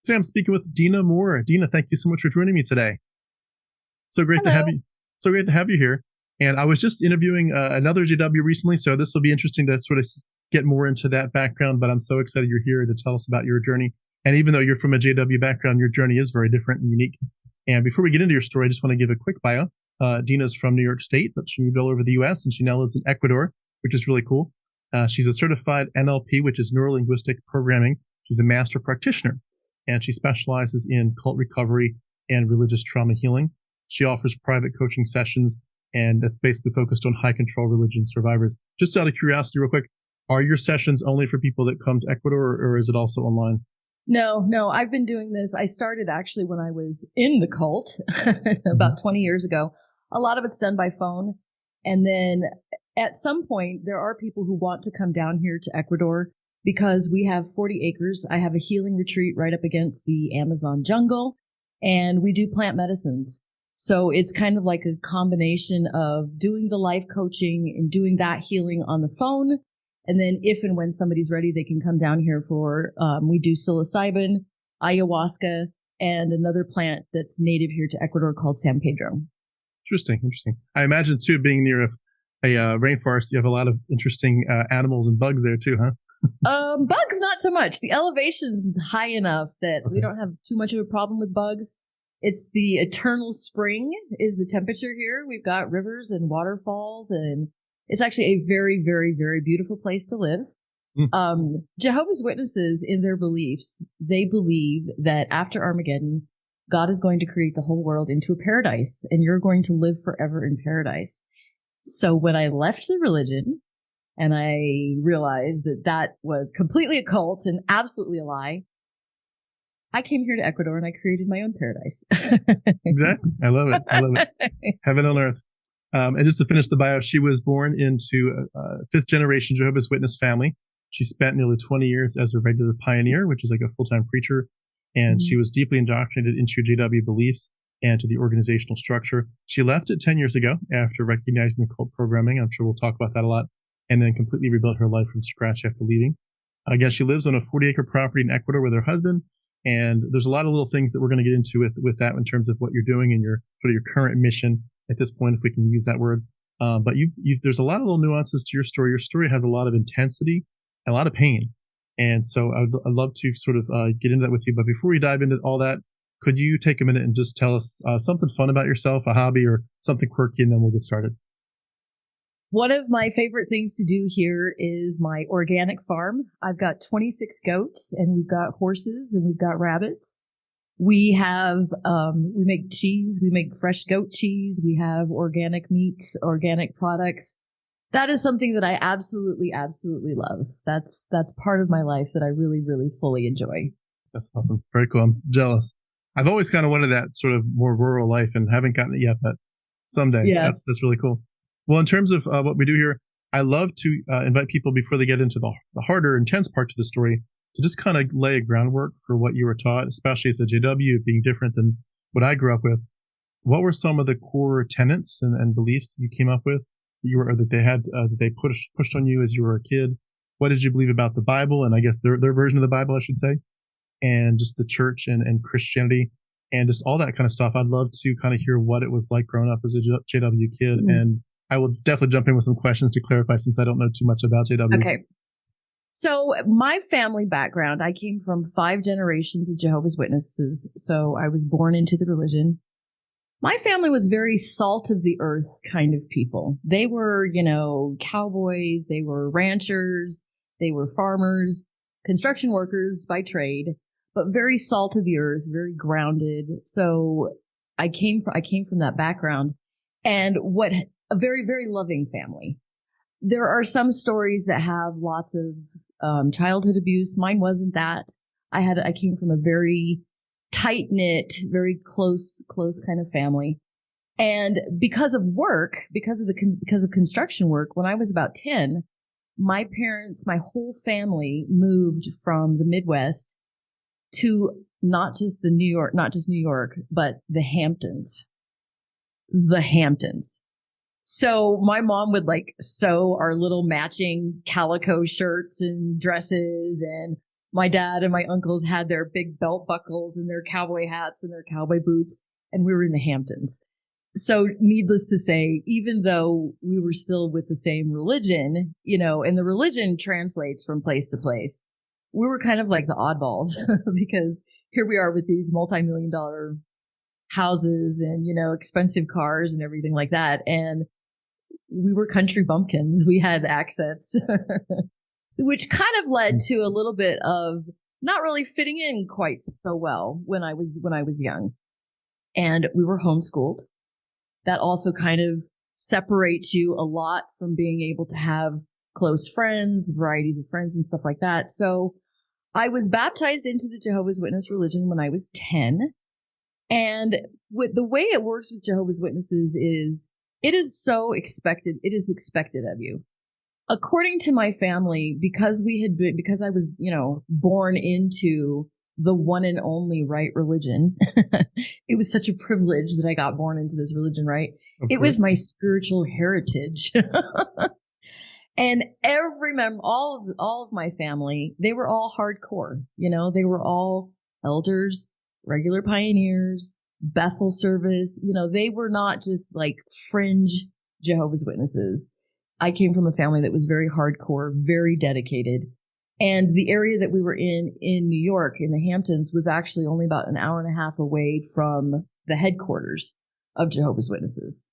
Today I'm speaking with Deanna Moore. Deanna, thank you so much for joining me today. So great to Hello. have you. So great to have you here. And I was just interviewing another JW recently, so this will be interesting to sort of get more into that background. But I'm so excited you're here to tell us about your journey. And even though you're from a JW background, your journey is very different and unique. And before we get into your story, I just want to give a quick bio. Deanna's from New York State, but she moved all over the U.S. and she now lives in Ecuador, which is really cool. She's a certified NLP, which is neuro-linguistic programming. She's a master practitioner, and she specializes in cult recovery and religious trauma healing. She offers private coaching sessions, and that's basically focused on high control religion survivors. Just out of curiosity, real quick, are your sessions only for people that come to Ecuador, or is it also online? No, I've been doing this. I started actually when I was in the cult about 20 years ago. A lot of it's done by phone. And then at some point, there are people who want to come down here to Ecuador because we have 40 acres. I have a healing retreat right up against the Amazon jungle, and we do plant medicines. So it's kind of like a combination of doing the life coaching and doing that healing on the phone. And then if and when somebody's ready, they can come down here for, we do psilocybin, ayahuasca, and another plant that's native here to Ecuador called San Pedro. Interesting. I imagine, too, being near a rainforest, you have a lot of interesting animals and bugs there, too, huh? Bugs, not so much. The elevation's high enough that we don't have too much of a problem with bugs. It's the eternal spring is the temperature here. We've got rivers and waterfalls, and it's actually a very, very, very beautiful place to live. Jehovah's Witnesses, in their beliefs, they believe that after Armageddon, God is going to create the whole world into a paradise, and you're going to live forever in paradise. So when I left the religion and I realized that that was completely a cult and absolutely a lie, I came here to Ecuador and I created my own paradise. Exactly. I love it. Heaven on earth. And just to finish the bio, she was born into a fifth generation Jehovah's Witness family. She spent nearly 20 years as a regular pioneer, which is like a full-time preacher. And she was deeply indoctrinated into JW beliefs and to the organizational structure. She left it 10 years ago after recognizing the cult programming. I'm sure we'll talk about that a lot. And then completely rebuilt her life from scratch after leaving. Again, she lives on a 40-acre property in Ecuador with her husband. And there's a lot of little things that we're going to get into with that in terms of what you're doing and your sort of your current mission at this point, if we can use that word. But there's a lot of little nuances to your story. Your story has a lot of intensity and a lot of pain. And so I'd love to sort of get into that with you. But before we dive into all that, could you take a minute and just tell us something fun about yourself, a hobby or something quirky, and then we'll get started. One of my favorite things to do here is my organic farm. I've got 26 goats, and we've got horses, and we've got rabbits. We have, we make cheese. We make fresh goat cheese. We have organic meats, organic products. That is something that I absolutely, absolutely love. That's part of my life that I really, really fully enjoy. That's awesome. Very cool. I'm jealous. I've always kind of wanted that sort of more rural life and haven't gotten it yet, but someday. Yeah. That's really cool. Well, in terms of what we do here, I love to invite people before they get into the harder, intense parts of the story to just kind of lay a groundwork for what you were taught, especially as a JW, being different than what I grew up with. What were some of the core tenets and beliefs that you came up with that they pushed on you as you were a kid? What did you believe about the Bible, and I guess their version of the Bible, I should say, and just the church and Christianity and just all that kind of stuff? I'd love to kind of hear what it was like growing up as a JW kid. And I will definitely jump in with some questions to clarify since I don't know too much about JWs. Okay. So my family background, I came from 5 generations of Jehovah's Witnesses. So I was born into the religion. My family was very salt of the earth kind of people. They were, cowboys, they were ranchers, they were farmers, construction workers by trade, but very salt of the earth, very grounded. So I came from that background, and a very, very loving family. There are some stories that have lots of childhood abuse. Mine wasn't that. I came from a very tight-knit, very close kind of family. And because of construction work, when I was about 10, my whole family moved from the Midwest to not just New York, but the Hamptons. So my mom would sew our little matching calico shirts and dresses, and my dad and my uncles had their big belt buckles and their cowboy hats and their cowboy boots, and we were in the Hamptons. So needless to say, even though we were still with the same religion, and the religion translates from place to place, we were kind of like the oddballs because here we are with these multi-million-dollar houses and, expensive cars and everything like that. And we were country bumpkins. We had accents, which kind of led to a little bit of not really fitting in quite so well when I was young. And we were homeschooled. That also kind of separates you a lot from being able to have close friends, varieties of friends and stuff like that. So I was baptized into the Jehovah's Witness religion when I was 10. And with the way it works with Jehovah's Witnesses is it is so expected. It is expected of you. According to my family, because I was, born into the one and only right religion. It was such a privilege that I got born into this religion, right? It was my spiritual heritage. And every member, all of my family, they were all hardcore. They were all elders, regular pioneers, Bethel service. They were not just like fringe Jehovah's Witnesses. I came from a family that was very hardcore, very dedicated. And the area that we were in New York, in the Hamptons, was actually only about an hour and a half away from the headquarters of Jehovah's Witnesses.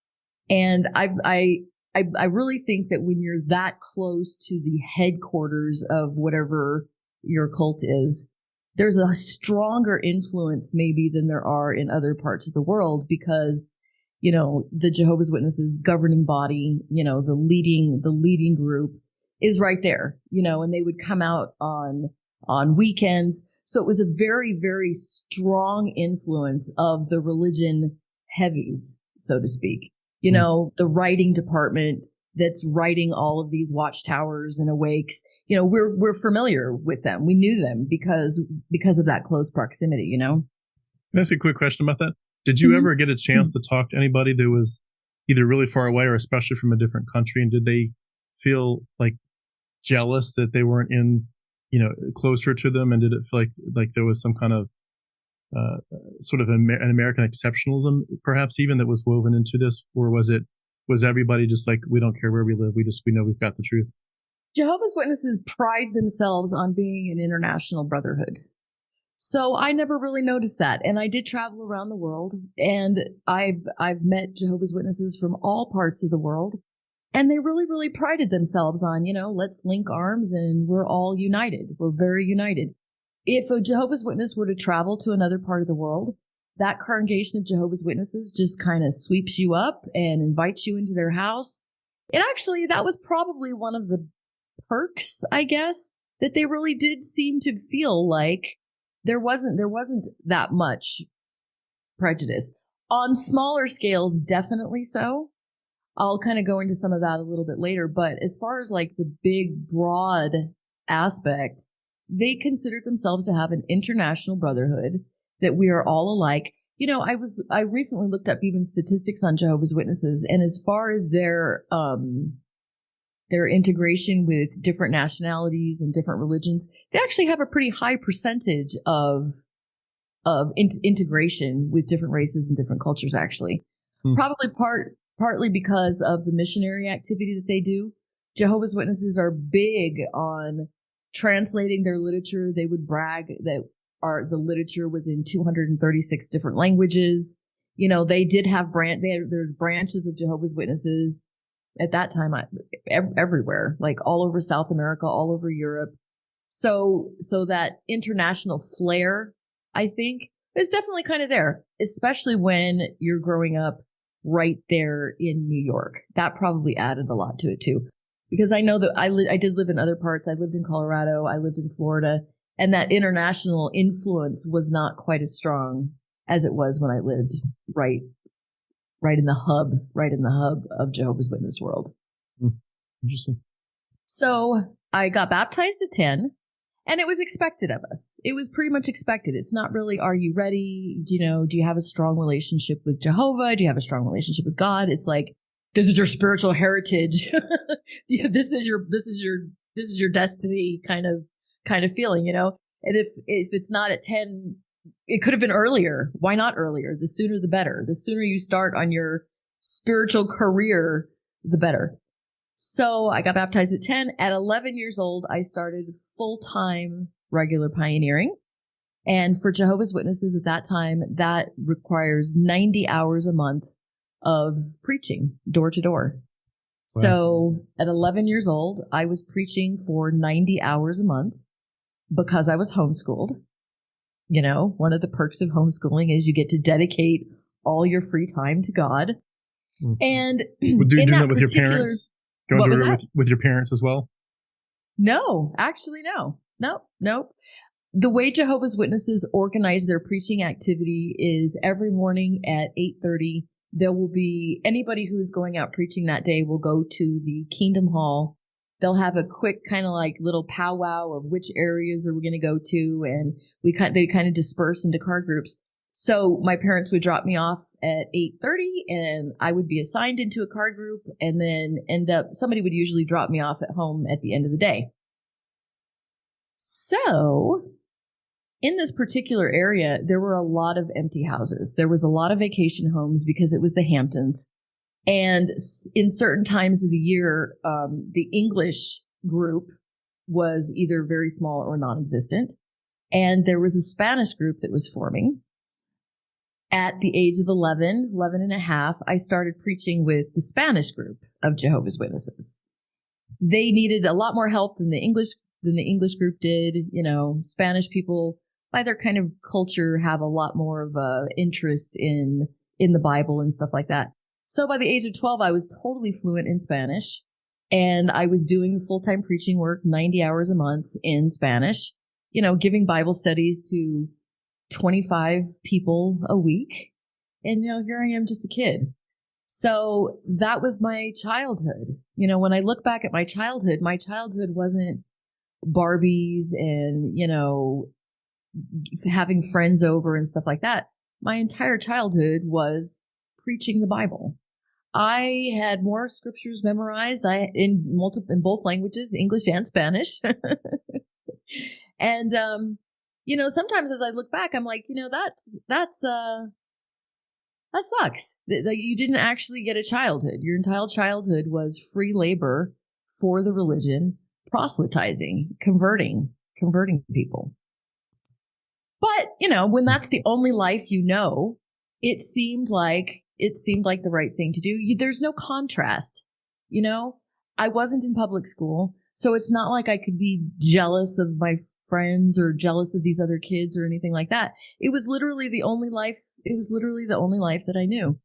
And I really think that when you're that close to the headquarters of whatever your cult is, there's a stronger influence maybe than there are in other parts of the world because, the Jehovah's Witnesses governing body, the leading group is right there, and they would come out on weekends. So it was a very, very strong influence of the religion heavies, so to speak. The writing department that's writing all of these watchtowers and awakes, we're familiar with them. We knew them because of that close proximity, Can I ask you a quick question about that? Did you ever get a chance to talk to anybody that was either really far away or especially from a different country? And did they feel like jealous that they weren't in, closer to them? And did it feel like there was some kind of sort of an American exceptionalism, perhaps even that was woven into this? Or was everybody just like, we don't care where we live. We know we've got the truth? Jehovah's Witnesses pride themselves on being an international brotherhood. So I never really noticed that. And I did travel around the world, and I've met Jehovah's Witnesses from all parts of the world. And they really, really prided themselves on, let's link arms and we're all united. We're very united. If a Jehovah's Witness were to travel to another part of the world, that congregation of Jehovah's Witnesses just kind of sweeps you up and invites you into their house. And actually, that was probably one of the perks, I guess, that they really did seem to feel like there wasn't that much prejudice. On smaller scales, definitely so. I'll kind of go into some of that a little bit later. But as far as like the big, broad aspect, they considered themselves to have an international brotherhood, that we are all alike. I recently looked up even statistics on Jehovah's Witnesses, and as far as their integration with different nationalities and different religions, they actually have a pretty high percentage of integration with different races and different cultures, actually. Probably partly because of the missionary activity that they do. Jehovah's Witnesses are big on translating their literature. They would brag that the literature was in 236 different languages. They did have there's branches of Jehovah's Witnesses at that time everywhere, like all over South America, all over Europe. So that international flair, I think, is definitely kind of there, especially when you're growing up right there in New York. That probably added a lot to it too, because I know that I did live in other parts. I lived in Colorado. I lived in Florida, and that international influence was not quite as strong as it was when I lived right in the hub of Jehovah's Witness world. Interesting. So I got baptized at 10, and it was expected of us. It was pretty much expected. It's not really, are you ready? Do you have a strong relationship with Jehovah? Do you have a strong relationship with God? It's like, this is your spiritual heritage. This is your destiny kind of feeling, And if it's not at 10, it could have been earlier. Why not earlier? The sooner the better. The sooner you start on your spiritual career, the better. So I got baptized at 10. At 11 years old, I started full-time regular pioneering. And for Jehovah's Witnesses at that time, that requires 90 hours a month of preaching door to door. Wow. So at 11 years old, I was preaching for 90 hours a month because I was homeschooled. You know, one of the perks of homeschooling is you get to dedicate all your free time to God. Mm-hmm. And Would you do that with your parents? What was that? With your parents as well? No, actually, no. Nope. The way Jehovah's Witnesses organize their preaching activity is every morning at 8:30, there will be anybody who's going out preaching that day will go to the Kingdom Hall. They'll have a quick kind of like little powwow of which areas are we going to go to, and they kind of disperse into car groups. So my parents would drop me off at 8:30, and I would be assigned into a car group, and then somebody would usually drop me off at home at the end of the day. So in this particular area, there were a lot of empty houses. There was a lot of vacation homes because it was the Hamptons. And in certain times of the year, the English group was either very small or non-existent. And there was a Spanish group that was forming. At the age of 11 and a half, I started preaching with the Spanish group of Jehovah's Witnesses. They needed a lot more help than the English group did. You know, Spanish people, by their kind of culture, have a lot more of a interest in the Bible and stuff like that. So by the age of 12, I was totally fluent in Spanish, and I was doing full-time preaching work, 90 hours a month in Spanish, you know, giving Bible studies to 25 people a week. And, you know, here I am, just a kid. So that was my childhood. You know, when I look back at my childhood wasn't Barbies and, you know, having friends over and stuff like that. My entire childhood was preaching the Bible. I had more scriptures memorized in both languages, English and Spanish. And, you know, sometimes as I look back, I'm like, you know, that sucks. That you didn't actually get a childhood. Your entire childhood was free labor for the religion, proselytizing, converting people. But, you know, when that's the only life you know, it seemed like the right thing to do. There's no contrast. You know, I wasn't in public school, so it's not like I could be jealous of my friends or jealous of these other kids or anything like that. It was literally the only life. It was literally the only life that I knew.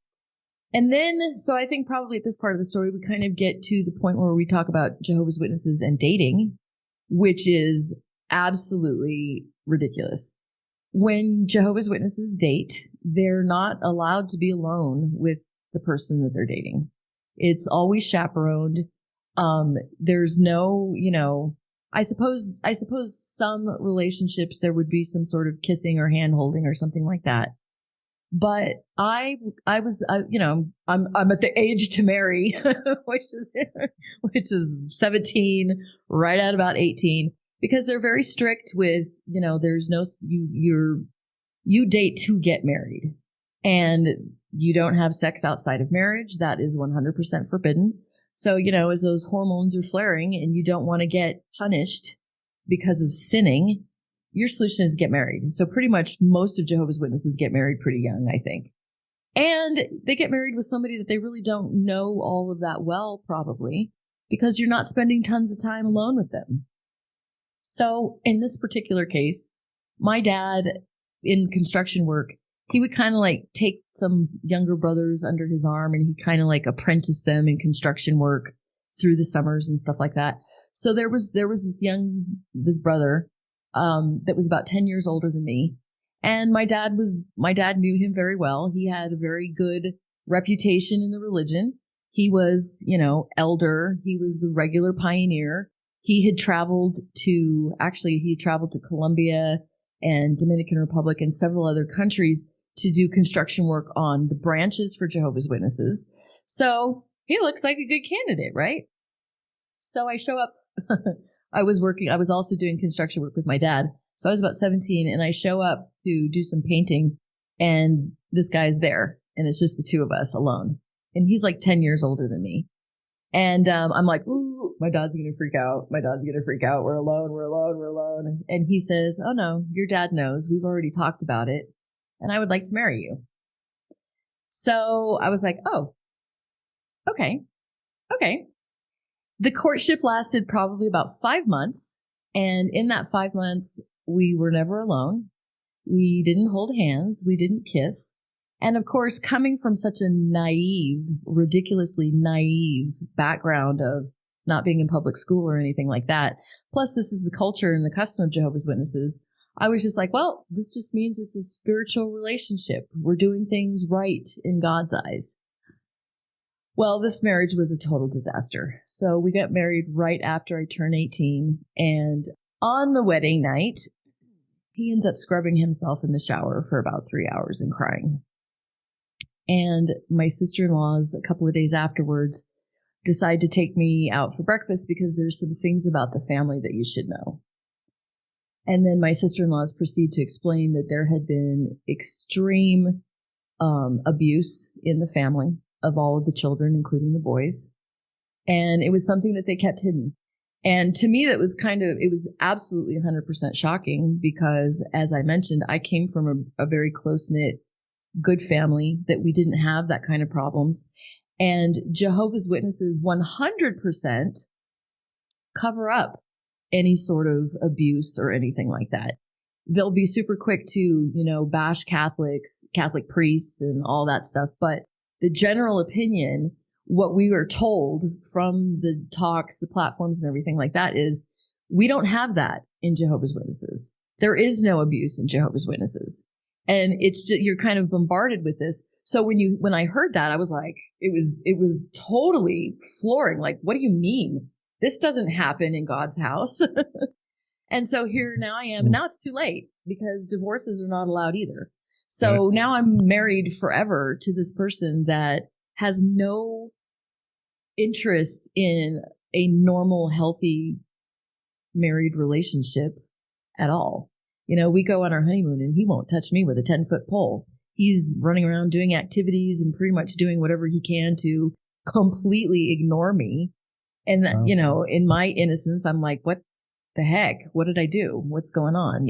And then, so I think probably at this part of the story, we kind of get to the point where we talk about Jehovah's Witnesses and dating, which is absolutely ridiculous. When Jehovah's Witnesses date, they're not allowed to be alone with the person that they're dating. It's always chaperoned. There's no, you know, I suppose some relationships there would be some sort of kissing or hand holding or something like that. But I was, you know, I'm at the age to marry, which is 17, right at about 18. Because they're very strict with, you know, there's no, you date to get married, and you don't have sex outside of marriage. That is 100% forbidden. So, you know, as those hormones are flaring and you don't want to get punished because of sinning, your solution is get married. So pretty much most of Jehovah's Witnesses get married pretty young, I think. And they get married with somebody that they really don't know all of that well, probably, because you're not spending tons of time alone with them. So in this particular case, my dad in construction work, he would kind of like take some younger brothers under his arm, and he kind of like apprenticed them in construction work through the summers and stuff like that. So there was this brother that was about 10 years older than me. And my dad knew him very well. He had a very good reputation in the religion. He was, you know, elder. He was the regular pioneer. He had traveled to Colombia and Dominican Republic and several other countries to do construction work on the branches for Jehovah's Witnesses. So he looks like a good candidate, right? So I show up. I was also doing construction work with my dad. So I was about 17 and I show up to do some painting and this guy's there and it's just the two of us alone. And he's like 10 years older than me. And I'm like, ooh, my dad's going to freak out. My dad's going to freak out. We're alone. We're alone. We're alone. And he says, oh no, your dad knows. We've already talked about it. And I would like to marry you. So I was like, oh, okay. Okay. The courtship lasted probably about 5 months. And in that 5 months, we were never alone. We didn't hold hands. We didn't kiss. And of course, coming from such a naive, ridiculously naive background of not being in public school or anything like that, plus this is the culture and the custom of Jehovah's Witnesses, I was just like, well, this just means it's a spiritual relationship. We're doing things right in God's eyes. Well, this marriage was a total disaster. So we got married right after I turned 18. And on the wedding night, he ends up scrubbing himself in the shower for about 3 hours and crying. And my sister-in-laws, a couple of days afterwards, decide to take me out for breakfast because there's some things about the family that you should know. And then my sister-in-laws proceed to explain that there had been extreme abuse in the family of all of the children, including the boys. And it was something that they kept hidden. And to me, it was absolutely 100% shocking because, as I mentioned, I came from a very close-knit, good family that we didn't have that kind of problems. And Jehovah's Witnesses 100% cover up any sort of abuse or anything like that. They'll be super quick to, bash Catholics, Catholic priests and all that stuff. But the general opinion, what we were told from the talks, the platforms and everything like that is we don't have that in Jehovah's Witnesses. There is no abuse in Jehovah's Witnesses. And it's just, you're kind of bombarded with this. So when I heard that, I was like, it was totally flooring. Like, what do you mean? This doesn't happen in God's house. And so here now I am. And now it's too late because divorces are not allowed either. So now I'm married forever to this person that has no interest in a normal, healthy married relationship at all. We go on our honeymoon and he won't touch me with a 10-foot pole. He's running around doing activities and pretty much doing whatever he can to completely ignore me. And, in my innocence, I'm like, what the heck? What did I do? What's going on?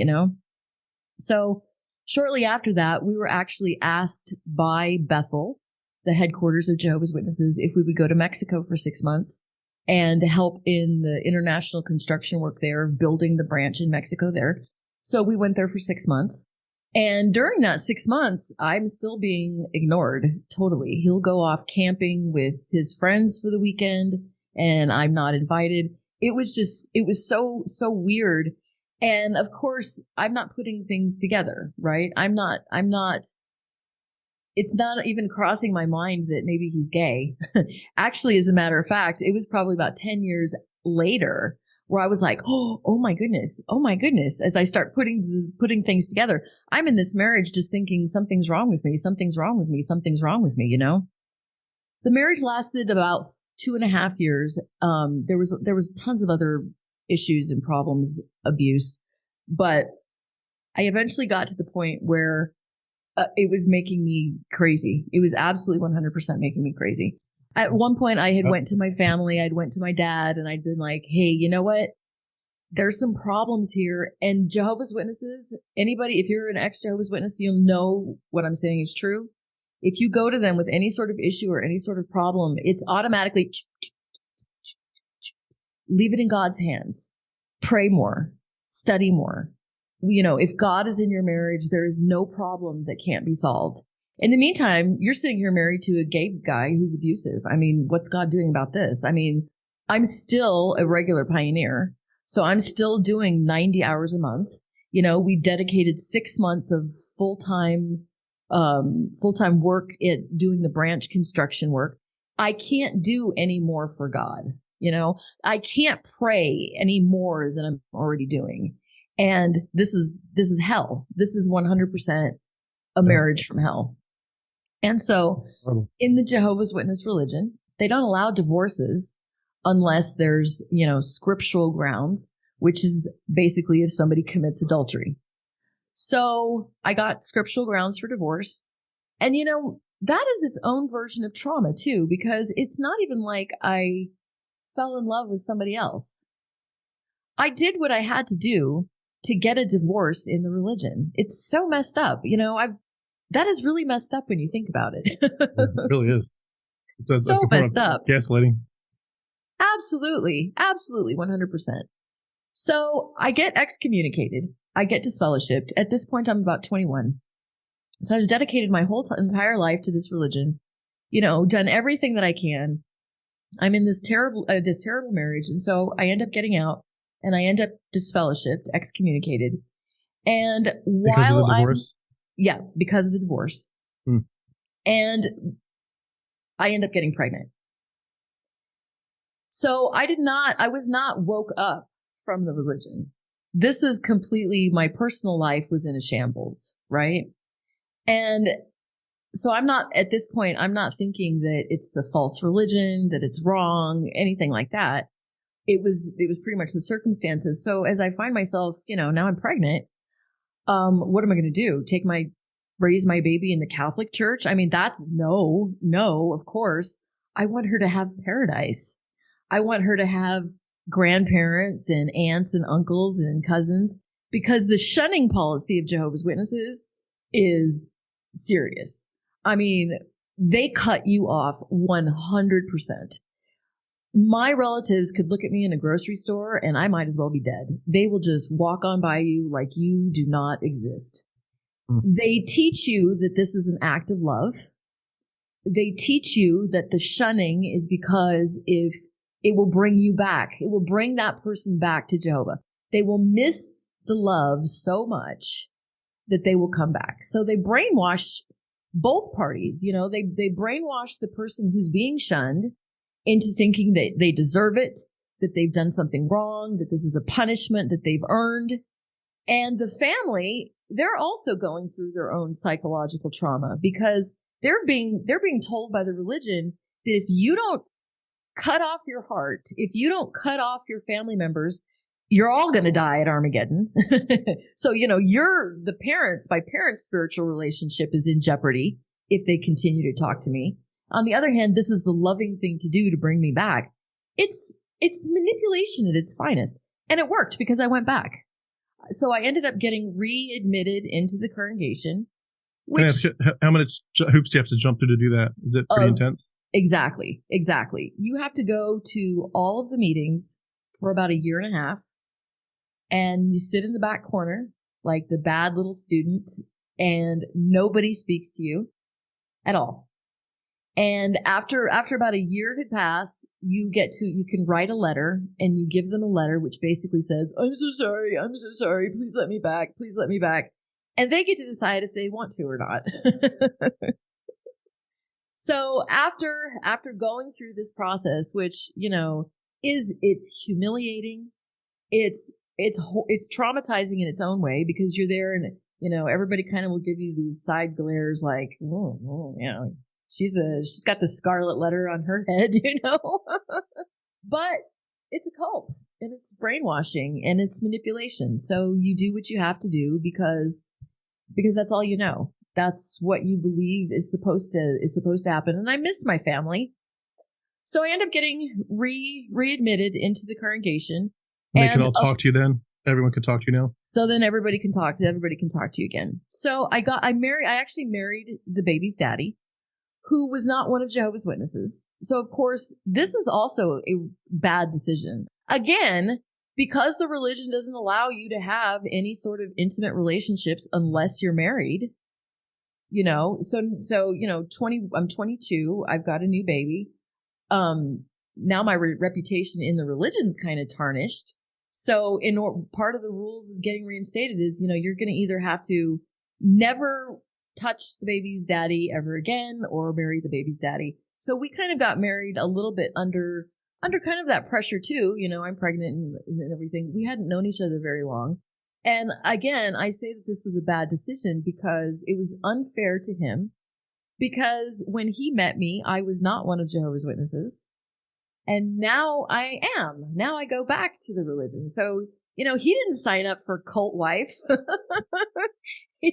So shortly after that, we were actually asked by Bethel, the headquarters of Jehovah's Witnesses, if we would go to Mexico for 6 months and help in the international construction work there, building the branch in Mexico there. So we went there for 6 months. And during that 6 months, I'm still being ignored totally. He'll go off camping with his friends for the weekend and I'm not invited. It was so weird. And of course, I'm not putting things together, right? It's not even crossing my mind that maybe he's gay. Actually, as a matter of fact, it was probably about 10 years later where I was like, oh my goodness. As I start putting things together, I'm in this marriage just thinking something's wrong with me. The marriage lasted about 2.5 years. There was tons of other issues and problems, abuse, but I eventually got to the point where it was making me crazy. It was absolutely 100% making me crazy. At one point, I had went to my family, I'd went to my dad, and I'd been like, hey, you know what? There's some problems here. And Jehovah's Witnesses, anybody, if you're an ex-Jehovah's Witness, you'll know what I'm saying is true. If you go to them with any sort of issue or any sort of problem, it's automatically leave it in God's hands. Pray more. Study more. If God is in your marriage, there is no problem that can't be solved. In the meantime, you're sitting here married to a gay guy who's abusive. I mean, what's God doing about this? I mean, I'm still a regular pioneer, so I'm still doing 90 hours a month. We dedicated 6 months of full-time work at doing the branch construction work. I can't do any more for God. I can't pray any more than I'm already doing. And this is hell. This is 100% a marriage from hell. And so in the Jehovah's Witness religion, they don't allow divorces unless there's, scriptural grounds, which is basically if somebody commits adultery. So I got scriptural grounds for divorce. And, that is its own version of trauma, too, because it's not even like I fell in love with somebody else. I did what I had to do to get a divorce in the religion. It's so messed up. That is really messed up when you think about it. It really is. It's so messed up. Gaslighting. Absolutely. Absolutely. 100%. So I get excommunicated. I get disfellowshipped. At this point, I'm about 21. So I was dedicated my whole entire life to this religion, done everything that I can. I'm in this terrible marriage. And so I end up getting out and I end up disfellowshipped, excommunicated. And because of the divorce? Because of the divorce. And I end up getting pregnant. So I was not woke up from the religion. This is completely, my personal life was in a shambles, right? And so at this point, I'm not thinking that it's the false religion, that it's wrong, anything like that. It was pretty much the circumstances. So as I find myself, now I'm pregnant, what am I going to do? Raise my baby in the Catholic Church? I mean, that's no, of course. I want her to have paradise. I want her to have grandparents and aunts and uncles and cousins, because the shunning policy of Jehovah's Witnesses is serious. I mean, they cut you off 100%. My relatives could look at me in a grocery store and I might as well be dead. They will just walk on by you like you do not exist. They teach you that this is an act of love. They teach you that the shunning is because if it will bring you back, it will bring that person back to Jehovah. They will miss the love so much that they will come back. So they brainwash both parties. They brainwash the person who's being shunned into thinking that they deserve it, that they've done something wrong, that this is a punishment that they've earned. And the family, they're also going through their own psychological trauma, because they're being told by the religion that if you don't cut off your heart, if you don't cut off your family members, you're all going to die at Armageddon. So, my parents' spiritual relationship is in jeopardy if they continue to talk to me. On the other hand, this is the loving thing to do to bring me back. It's manipulation at its finest. And it worked because I went back. So I ended up getting readmitted into the congregation. Can I ask you, how many hoops do you have to jump through to do that? Is it pretty intense? Exactly. You have to go to all of the meetings for about 1.5 years. And you sit in the back corner like the bad little student, and nobody speaks to you at all. And after about 1 year had passed, you can write a letter, and you give them a letter which basically says, I'm so sorry, please let me back, And they get to decide if they want to or not. So after going through this process, which, it's humiliating, it's traumatizing in its own way, because you're there and, everybody kind of will give you these side glares like, she's got the scarlet letter on her head, But it's a cult, and it's brainwashing, and it's manipulation. So you do what you have to do because that's all you know. That's what you believe is supposed to happen. And I missed my family. So I end up getting readmitted into the congregation. And they can all talk to you then? Everyone can talk to you now? So then everybody can talk to you again. So I actually married the baby's daddy, who was not one of Jehovah's Witnesses. So of course, this is also a bad decision. Again, because the religion doesn't allow you to have any sort of intimate relationships unless you're married. I'm 22. I've got a new baby. Now my reputation in the religion's kind of tarnished. So part of the rules of getting reinstated is, you're going to either have to never touch the baby's daddy ever again or marry the baby's daddy. So we kind of got married a little bit under kind of that pressure too. I'm pregnant and everything. We hadn't known each other very long. And again, I say that this was a bad decision because it was unfair to him, because when he met me, I was not one of Jehovah's Witnesses. And now I am. Now I go back to the religion. So He didn't sign up for cult wife. he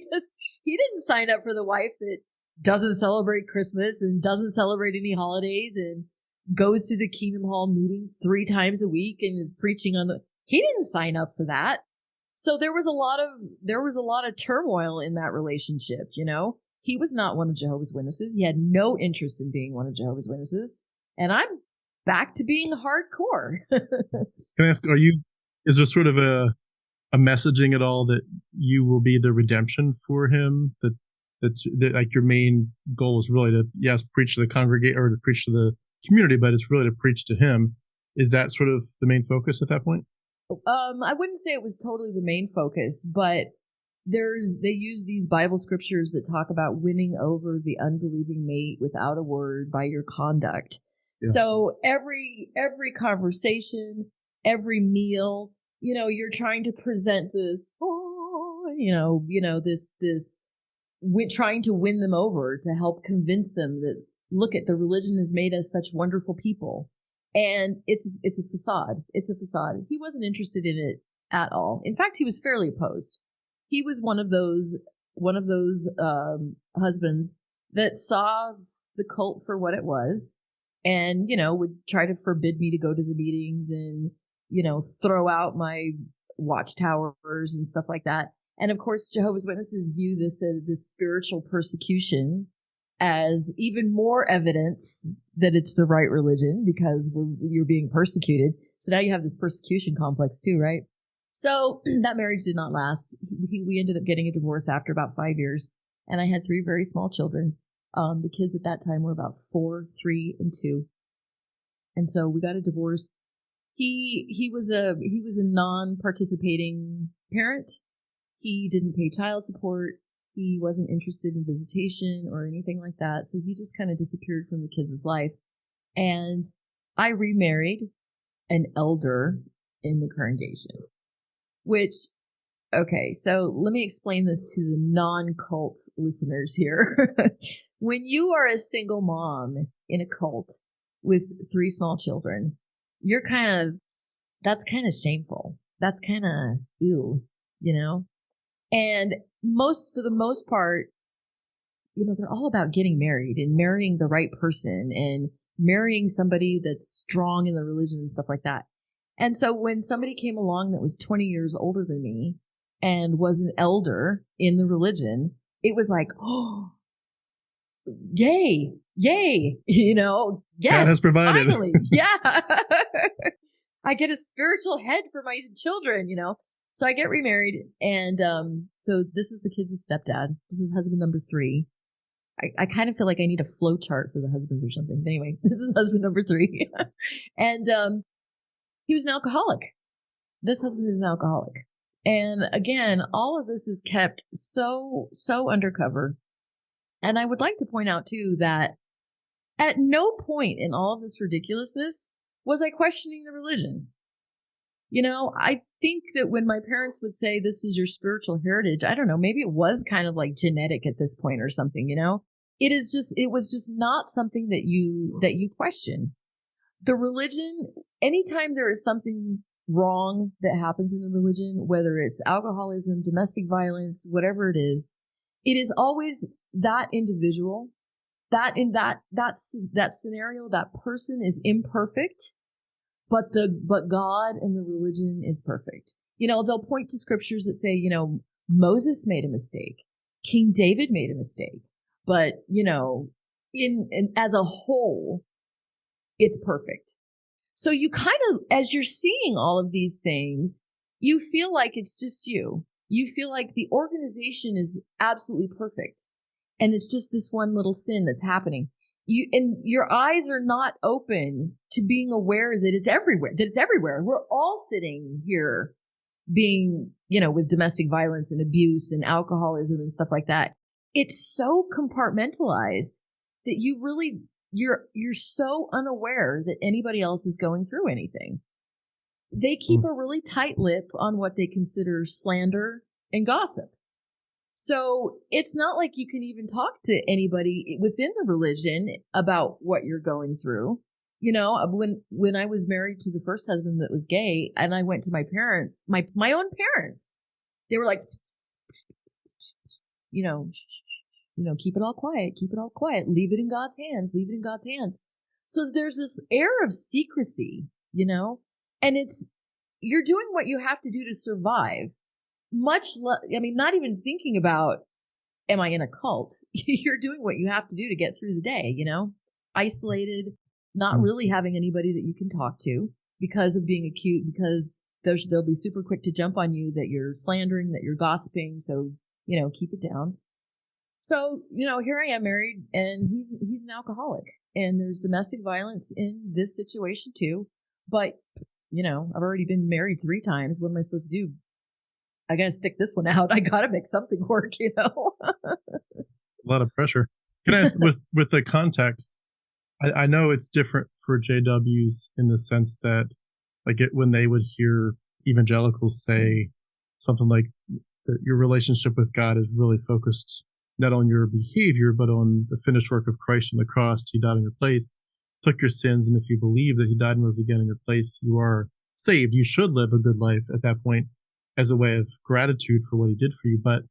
didn't sign up for the wife that doesn't celebrate Christmas and doesn't celebrate any holidays and goes to the Kingdom Hall meetings 3 times a week and is preaching he didn't sign up for that. So there was a lot of turmoil in that relationship, He was not one of Jehovah's Witnesses. He had no interest in being one of Jehovah's Witnesses. And I'm back to being hardcore. Can I ask, is there sort of a messaging at all that you will be the redemption for him? That like your main goal is really to, yes, preach to the congregate or to preach to the community, but it's really to preach to him. Is that sort of the main focus at that point? I wouldn't say it was totally the main focus, but they use these Bible scriptures that talk about winning over the unbelieving mate without a word by your conduct. Yeah. So every conversation, every meal, you're trying to present this, trying to win them over to help convince them that, look at, the religion has made us such wonderful people. And it's a facade. It's a facade. He wasn't interested in it at all. In fact, he was fairly opposed. He was one of those husbands that saw the cult for what it was, and would try to forbid me to go to the meetings and throw out my watchtowers and stuff like that. And of course, Jehovah's Witnesses view this as this spiritual persecution as even more evidence that it's the right religion because you're being persecuted. So now you have this persecution complex too, right? So that marriage did not last. We ended up getting a divorce after about 5 years, and I had 3 very small children. The kids at that time were about 4, 3, and 2. And so we got a divorce. He was a non-participating parent. He didn't pay child support. He wasn't interested in visitation or anything like that. So he just kind of disappeared from the kids' life. And I remarried an elder in the congregation, okay, so let me explain this to the non-cult listeners here. When you are a single mom in a cult with 3 small children, that's kind of shameful. That's kind of ew, And for the most part, they're all about getting married and marrying the right person and marrying somebody that's strong in the religion and stuff like that. And so when somebody came along that was 20 years older than me and was an elder in the religion, it was like, oh, yay, yes, God has provided. Finally, yeah. I get a spiritual head for my children, So I get remarried, and so this is the kids' stepdad. This is husband number 3. I kind of feel like I need a flow chart for the husbands or something. But anyway, this is husband number 3. And he was an alcoholic. This husband is an alcoholic. And again, all of this is kept so undercover. And I would like to point out, too, that at no point in all of this ridiculousness was I questioning the religion. I think that when my parents would say, this is your spiritual heritage, I don't know, maybe it was kind of like genetic at this point or something, It was just not something that you question. The religion, anytime there is something wrong that happens in the religion, whether it's alcoholism, domestic violence, whatever it is always that individual, that scenario, that person is imperfect, but God and the religion is perfect. They'll point to scriptures that say, Moses made a mistake, King David made a mistake, but in as a whole, it's perfect. So you kind of, as you're seeing all of these things, you feel like it's just you. You feel like the organization is absolutely perfect, and it's just this one little sin that's happening. And your eyes are not open to being aware that it's everywhere. We're all sitting here being, with domestic violence and abuse and alcoholism and stuff like that. It's so compartmentalized that you're so unaware that anybody else is going through anything. They keep a really tight lip on what they consider slander and gossip. So it's not like you can even talk to anybody within the religion about what you're going through. When I was married to the first husband that was gay, and I went to my parents, my own parents, they were like, keep it all quiet, leave it in God's hands, leave it in God's hands. So there's this air of secrecy, and you're doing what you have to do to survive. Not even thinking about, am I in a cult? You're doing what you have to do to get through the day, isolated, not really having anybody that you can talk to because of being acute, because they'll be super quick to jump on you that you're slandering, that you're gossiping. So, keep it down. So, here I am married, and he's an alcoholic, and there's domestic violence in this situation too. But, I've already been married 3 times. What am I supposed to do? I got to stick this one out. I got to make something work, A lot of pressure. Can I ask with the context? I know it's different for JWs in the sense that, when they would hear evangelicals say something like that your relationship with God is really focused not on your behavior, but on the finished work of Christ on the cross. He died in your place, took your sins, and if you believe that he died and rose again in your place, you are saved. You should live a good life at that point as a way of gratitude for what he did for you, but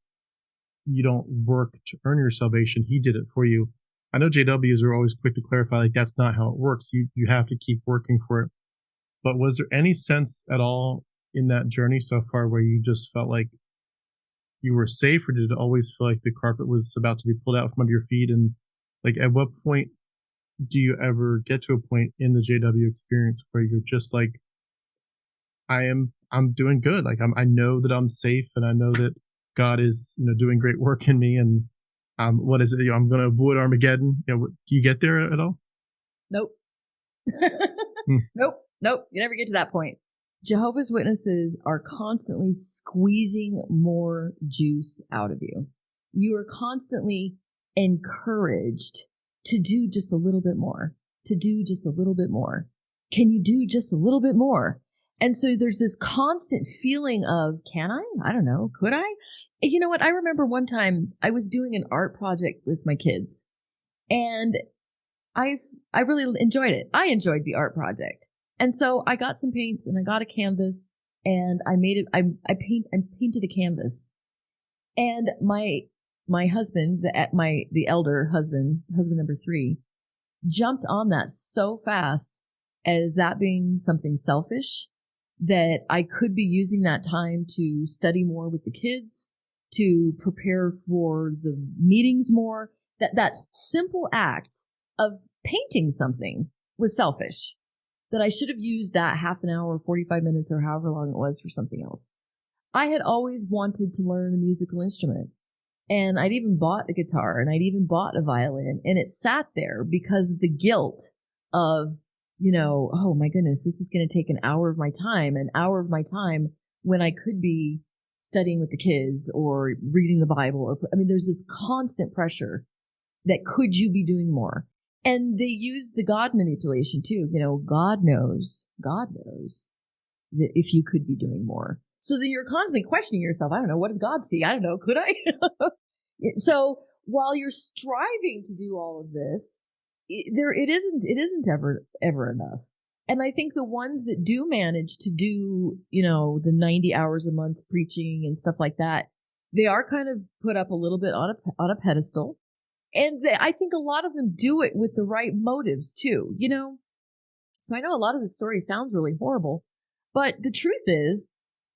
you don't work to earn your salvation. He did it for you. I know JWs are always quick to clarify, that's not how it works. You have to keep working for it. But was there any sense at all in that journey so far where you just felt like you were safe, or did it always feel like the carpet was about to be pulled out from under your feet? And at what point do you ever get to a point in the JW experience where you're just like, I'm doing good. I know that I'm safe, and I know that God is, doing great work in me. And what is it? I'm going to avoid Armageddon. Do you get there at all? Nope. Nope. You never get to that point. Jehovah's Witnesses are constantly squeezing more juice out of you. You are constantly encouraged to do just a little bit more, to do just a little bit more. Can you do just a little bit more? And so there's this constant feeling of, can I? I don't know. Could I? You know what? I remember one time I was doing an art project with my kids, and I really enjoyed it. I enjoyed the art project. And so I got some paints and I got a canvas, and I made it. I painted a canvas, and my husband, the elder husband number 3, jumped on that so fast as that being something selfish, that I could be using that time to study more with the kids, to prepare for the meetings more. That simple act of painting something was selfish, that I should have used that half an hour, 45 minutes, or however long it was for something else. I had always wanted to learn a musical instrument, and I'd even bought a guitar, and I'd even bought a violin, and it sat there because of the guilt of, oh my goodness, this is going to take an hour of my time when I could be studying with the kids or reading the Bible. There's this constant pressure that could you be doing more? And they use the God manipulation too. God knows that if you could be doing more. So that you're constantly questioning yourself. I don't know. What does God see? I don't know. Could I? So while you're striving to do all of this, it isn't ever enough. And I think the ones that do manage to do, the 90 hours a month preaching and stuff like that, they are kind of put up a little bit on a pedestal. And I think a lot of them do it with the right motives too, So I know a lot of the story sounds really horrible, but the truth is,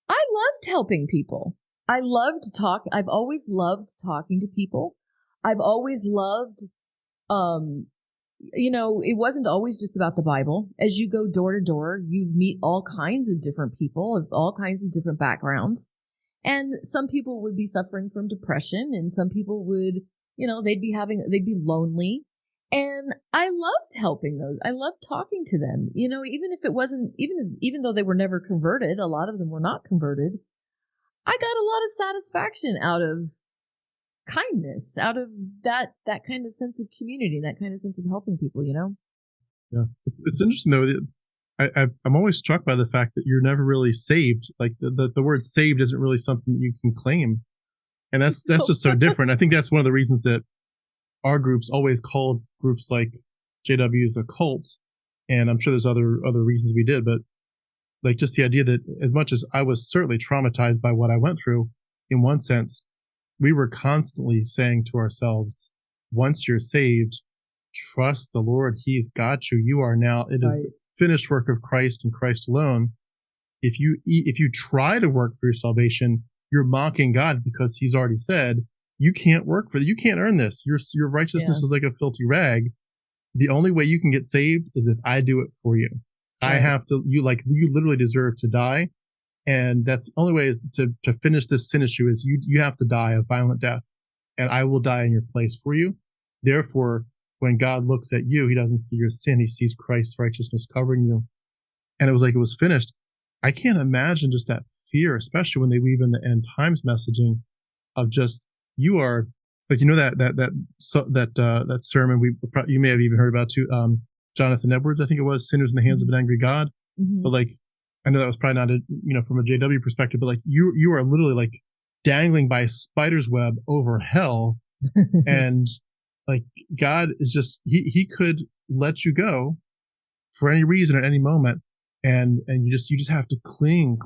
I loved helping people. I love to talk. I've always loved talking to people. I've always loved, it wasn't always just about the Bible. As you go door to door, you meet all kinds of different people of all kinds of different backgrounds. And some people would be suffering from depression, and some people would, they'd be lonely. And I loved helping those. I loved talking to them, even if it wasn't, even though they were never converted, a lot of them were not converted. I got a lot of satisfaction out of kindness, out of that kind of sense of community, that kind of sense of helping people, Yeah. It's interesting though. I'm always struck by the fact that you're never really saved. Like the word saved isn't really something that you can claim. And that's just so different. I think that's one of the reasons that our groups always called groups like JW's a cult. And I'm sure there's other reasons we did, but like just the idea that as much as I was certainly traumatized by what I went through, in one sense, we were constantly saying to ourselves, once you're saved, trust the Lord. He's got you. You are now, it is the finished work of Christ and Christ alone. If you try to work for your salvation, you're mocking God, because he's already said, you can't work for it. You can't earn this. Your righteousness is like a filthy rag. The only way you can get saved is if I do it for you. Right. I have to, you literally deserve to die. And that's the only way is to finish this sin issue is you have to die a violent death, and I will die in your place for you. Therefore, when God looks at you, he doesn't see your sin. He sees Christ's righteousness covering you. And it was like, it was finished. I can't imagine just that fear, especially when they weave in the end times messaging of just, you are like, that sermon you may have even heard about too. Jonathan Edwards, I think it was, Sinners in the Hands of an Angry God. Mm-hmm. But like, I know that was probably not from a JW perspective, but like you are literally like dangling by a spider's web over hell. And like, God is just, he could let you go for any reason at any moment. And you just have to cling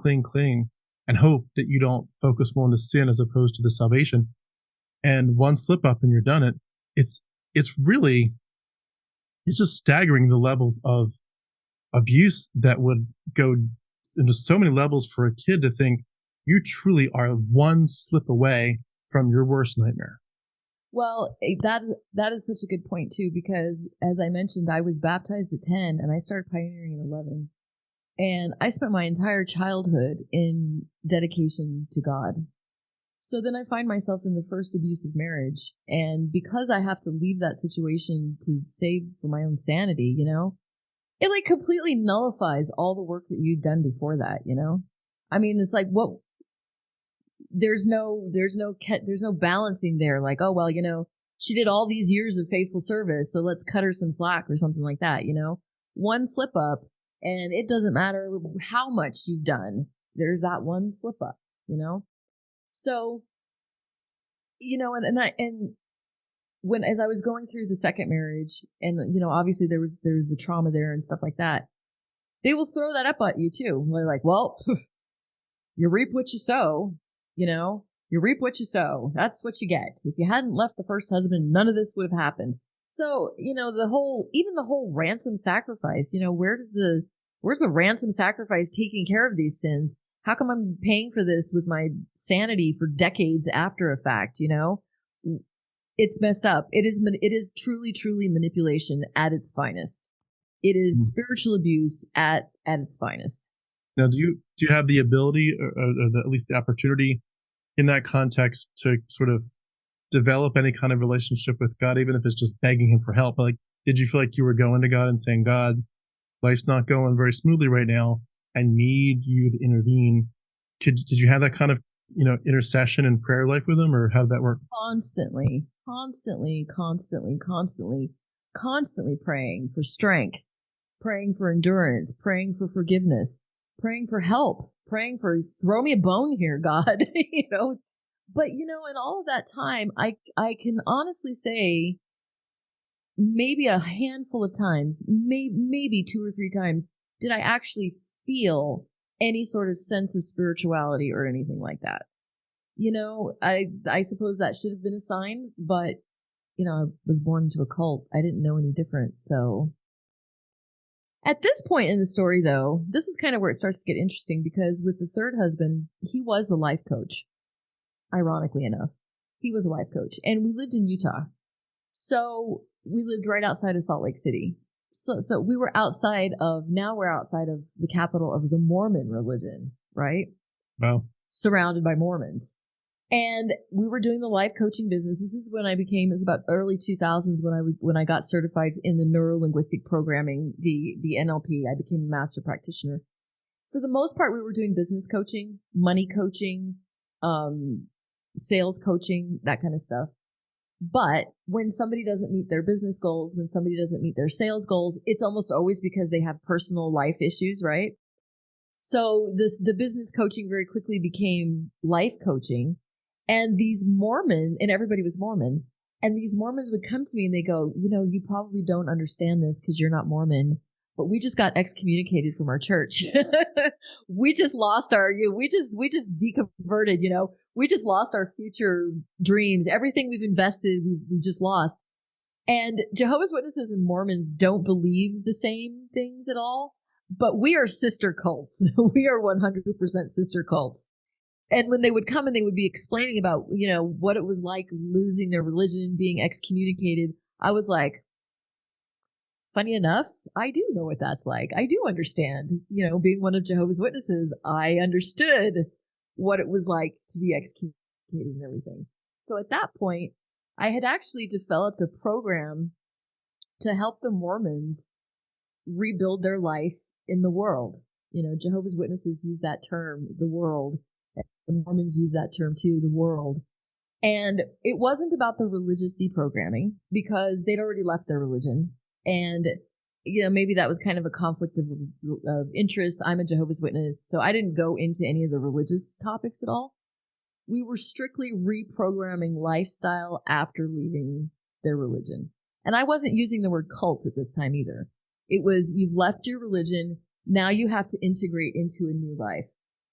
and hope that you don't focus more on the sin as opposed to the salvation. And one slip up and you're done it. It's just staggering the levels of abuse that would go into so many levels for a kid to think you truly are one slip away from your worst nightmare. Well, that is such a good point too, because as I mentioned, I was baptized at 10 and I started pioneering at 11. And I spent my entire childhood in dedication to God. So then I find myself in the first abusive marriage. And because I have to leave that situation to save for my own sanity, it like completely nullifies all the work that you'd done before that, I mean, it's like, what, there's no balancing there. Like, oh, well, she did all these years of faithful service, so let's cut her some slack or something like that. One slip up, and it doesn't matter how much you've done. There's that one slip up, So, and when, as I was going through the second marriage, and, obviously there was the trauma there and stuff like that, they will throw that up at you too. They're like, well, you reap what you sow, you reap what you sow. That's what you get. If you hadn't left the first husband, none of this would have happened. So, the whole ransom sacrifice, where's the ransom sacrifice taking care of these sins? How come I'm paying for this with my sanity for decades after a fact? It's messed up. It is truly manipulation at its finest. It is spiritual abuse at its finest. Now, do you have the ability or at least the opportunity in that context to sort of develop any kind of relationship with God, even if it's just begging him for help? Like, did you feel like you were going to God and saying, God, life's not going very smoothly right now. I need you to intervene. Did you have that kind of, intercession and prayer life with him, or how did that work? Constantly praying for strength, praying for endurance, praying for forgiveness, praying for help, praying for, throw me a bone here, God, But, in all of that time, I can honestly say maybe a handful of times, maybe 2 or 3 times, did I actually feel any sort of sense of spirituality or anything like that. I suppose that should have been a sign, but, I was born into a cult. I didn't know any different. So at this point in the story, though, this is kind of where it starts to get interesting, because with the third husband, he was a life coach. Ironically enough, he was a life coach, and we lived in Utah. So we lived right outside of Salt Lake City. So we were now we're outside of the capital of the Mormon religion, right? Wow. Surrounded by Mormons. And we were doing the life coaching business. This is when it was about early 2000s when I got certified in the neuro-linguistic programming, the NLP. I became a master practitioner. For the most part, we were doing business coaching, money coaching, sales coaching, that kind of stuff. But when somebody doesn't meet their business goals, when somebody doesn't meet their sales goals, it's almost always because they have personal life issues, right? So the business coaching very quickly became life coaching. And these Mormon, and everybody was Mormon, and these Mormons would come to me and they go, you probably don't understand this because you're not Mormon, but we just got excommunicated from our church. We just lost we just deconverted, we just lost our future dreams. Everything we've invested, we just lost. And Jehovah's Witnesses and Mormons don't believe the same things at all, but we are sister cults. We are 100% sister cults. And when they would come and they would be explaining about, what it was like losing their religion, being excommunicated, I was like, funny enough, I do know what that's like. I do understand, being one of Jehovah's Witnesses, I understood what it was like to be excommunicated and everything. So at that point, I had actually developed a program to help the Mormons rebuild their life in the world. Jehovah's Witnesses use that term, the world. The Mormons use that term too, the world. And it wasn't about the religious deprogramming because they'd already left their religion. And, maybe that was kind of a conflict of interest. I'm a Jehovah's Witness, so I didn't go into any of the religious topics at all. We were strictly reprogramming lifestyle after leaving their religion. And I wasn't using the word cult at this time either. It was, you've left your religion, now you have to integrate into a new life.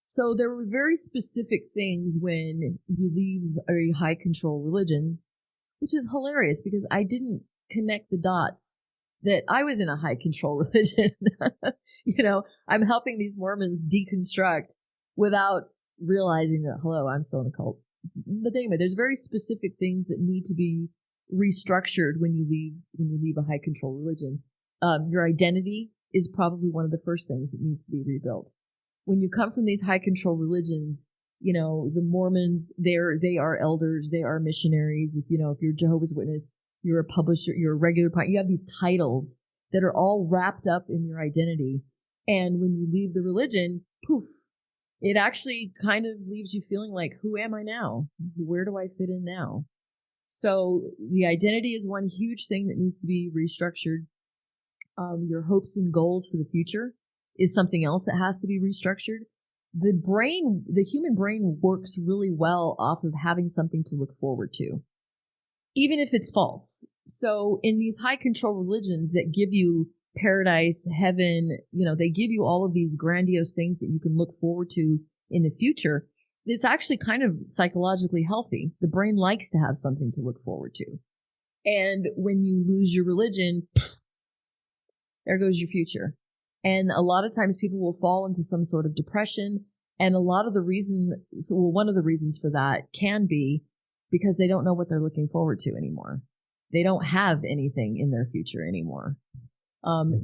So there were very specific things when you leave a high control religion, which is hilarious because I didn't connect the dots that I was in a high control religion. I'm helping these Mormons deconstruct without realizing that, hello, I'm still in a cult. But anyway, there's very specific things that need to be restructured when you leave a high control religion. Your identity is probably one of the first things that needs to be rebuilt. When you come from these high control religions, the Mormons, they are elders, they are missionaries. If you're Jehovah's Witness, you're a publisher, you're a regular, you have these titles that are all wrapped up in your identity. And when you leave the religion, poof, it actually kind of leaves you feeling like, who am I now? Where do I fit in now? So the identity is one huge thing that needs to be restructured. Your hopes and goals for the future is something else that has to be restructured. The human brain works really well off of having something to look forward to, even if it's false. So in these high control religions that give you paradise, heaven, they give you all of these grandiose things that you can look forward to in the future. It's actually kind of psychologically healthy. The brain likes to have something to look forward to. And when you lose your religion, there goes your future. And a lot of times people will fall into some sort of depression. And one of the reasons for that can be because they don't know what they're looking forward to anymore. They don't have anything in their future anymore.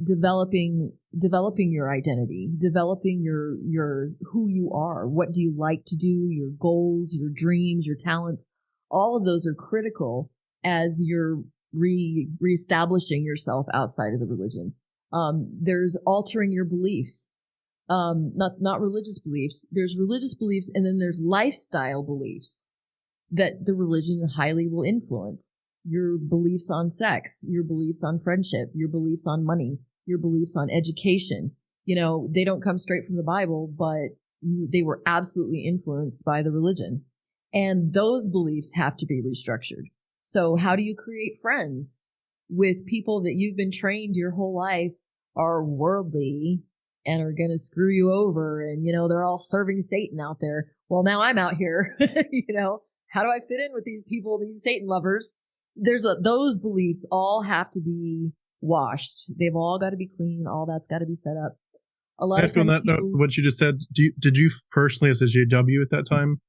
Developing your identity, developing your who you are, what do you like to do, your goals, your dreams, your talents, all of those are critical as you're reestablishing yourself outside of the religion. There's altering your beliefs, not religious beliefs. There's religious beliefs, and then there's lifestyle beliefs that the religion highly will influence. Your beliefs on sex, your beliefs on friendship, your beliefs on money, your beliefs on education. They don't come straight from the Bible, but they were absolutely influenced by the religion. And those beliefs have to be restructured. So how do you create friends with people that you've been trained your whole life are worldly and are going to screw you over? And, they're all serving Satan out there. Well, now I'm out here, how do I fit in with these people, these Satan lovers? Those beliefs all have to be washed. They've all got to be clean. All that's got to be set up. A lot of times what you just said, did you personally as a JW at that time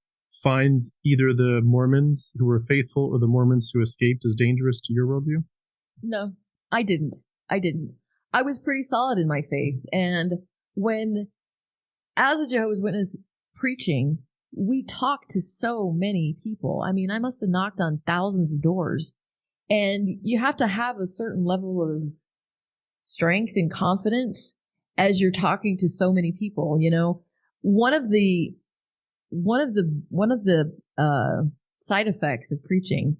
find either the Mormons who were faithful or the Mormons who escaped as dangerous to your worldview? No, I didn't. I was pretty solid in my faith. And as a Jehovah's Witness preaching, we talked to so many people. I mean, I must have knocked on thousands of doors. And you have to have a certain level of strength and confidence as you're talking to so many people. One of the side effects of preaching,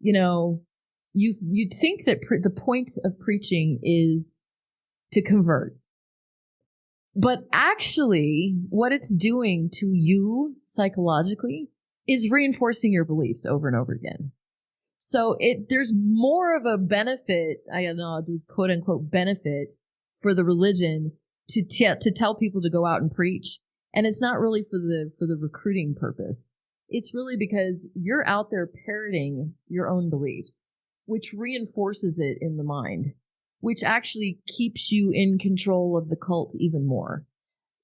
you'd think that the point of preaching is to convert. But actually, what it's doing to you psychologically is reinforcing your beliefs over and over again. So there's more of a benefit, I don't know, quote unquote benefit for the religion to tell people to go out and preach. And it's not really for the recruiting purpose. It's really because you're out there parroting your own beliefs, which reinforces it in the mind, which actually keeps you in control of the cult even more.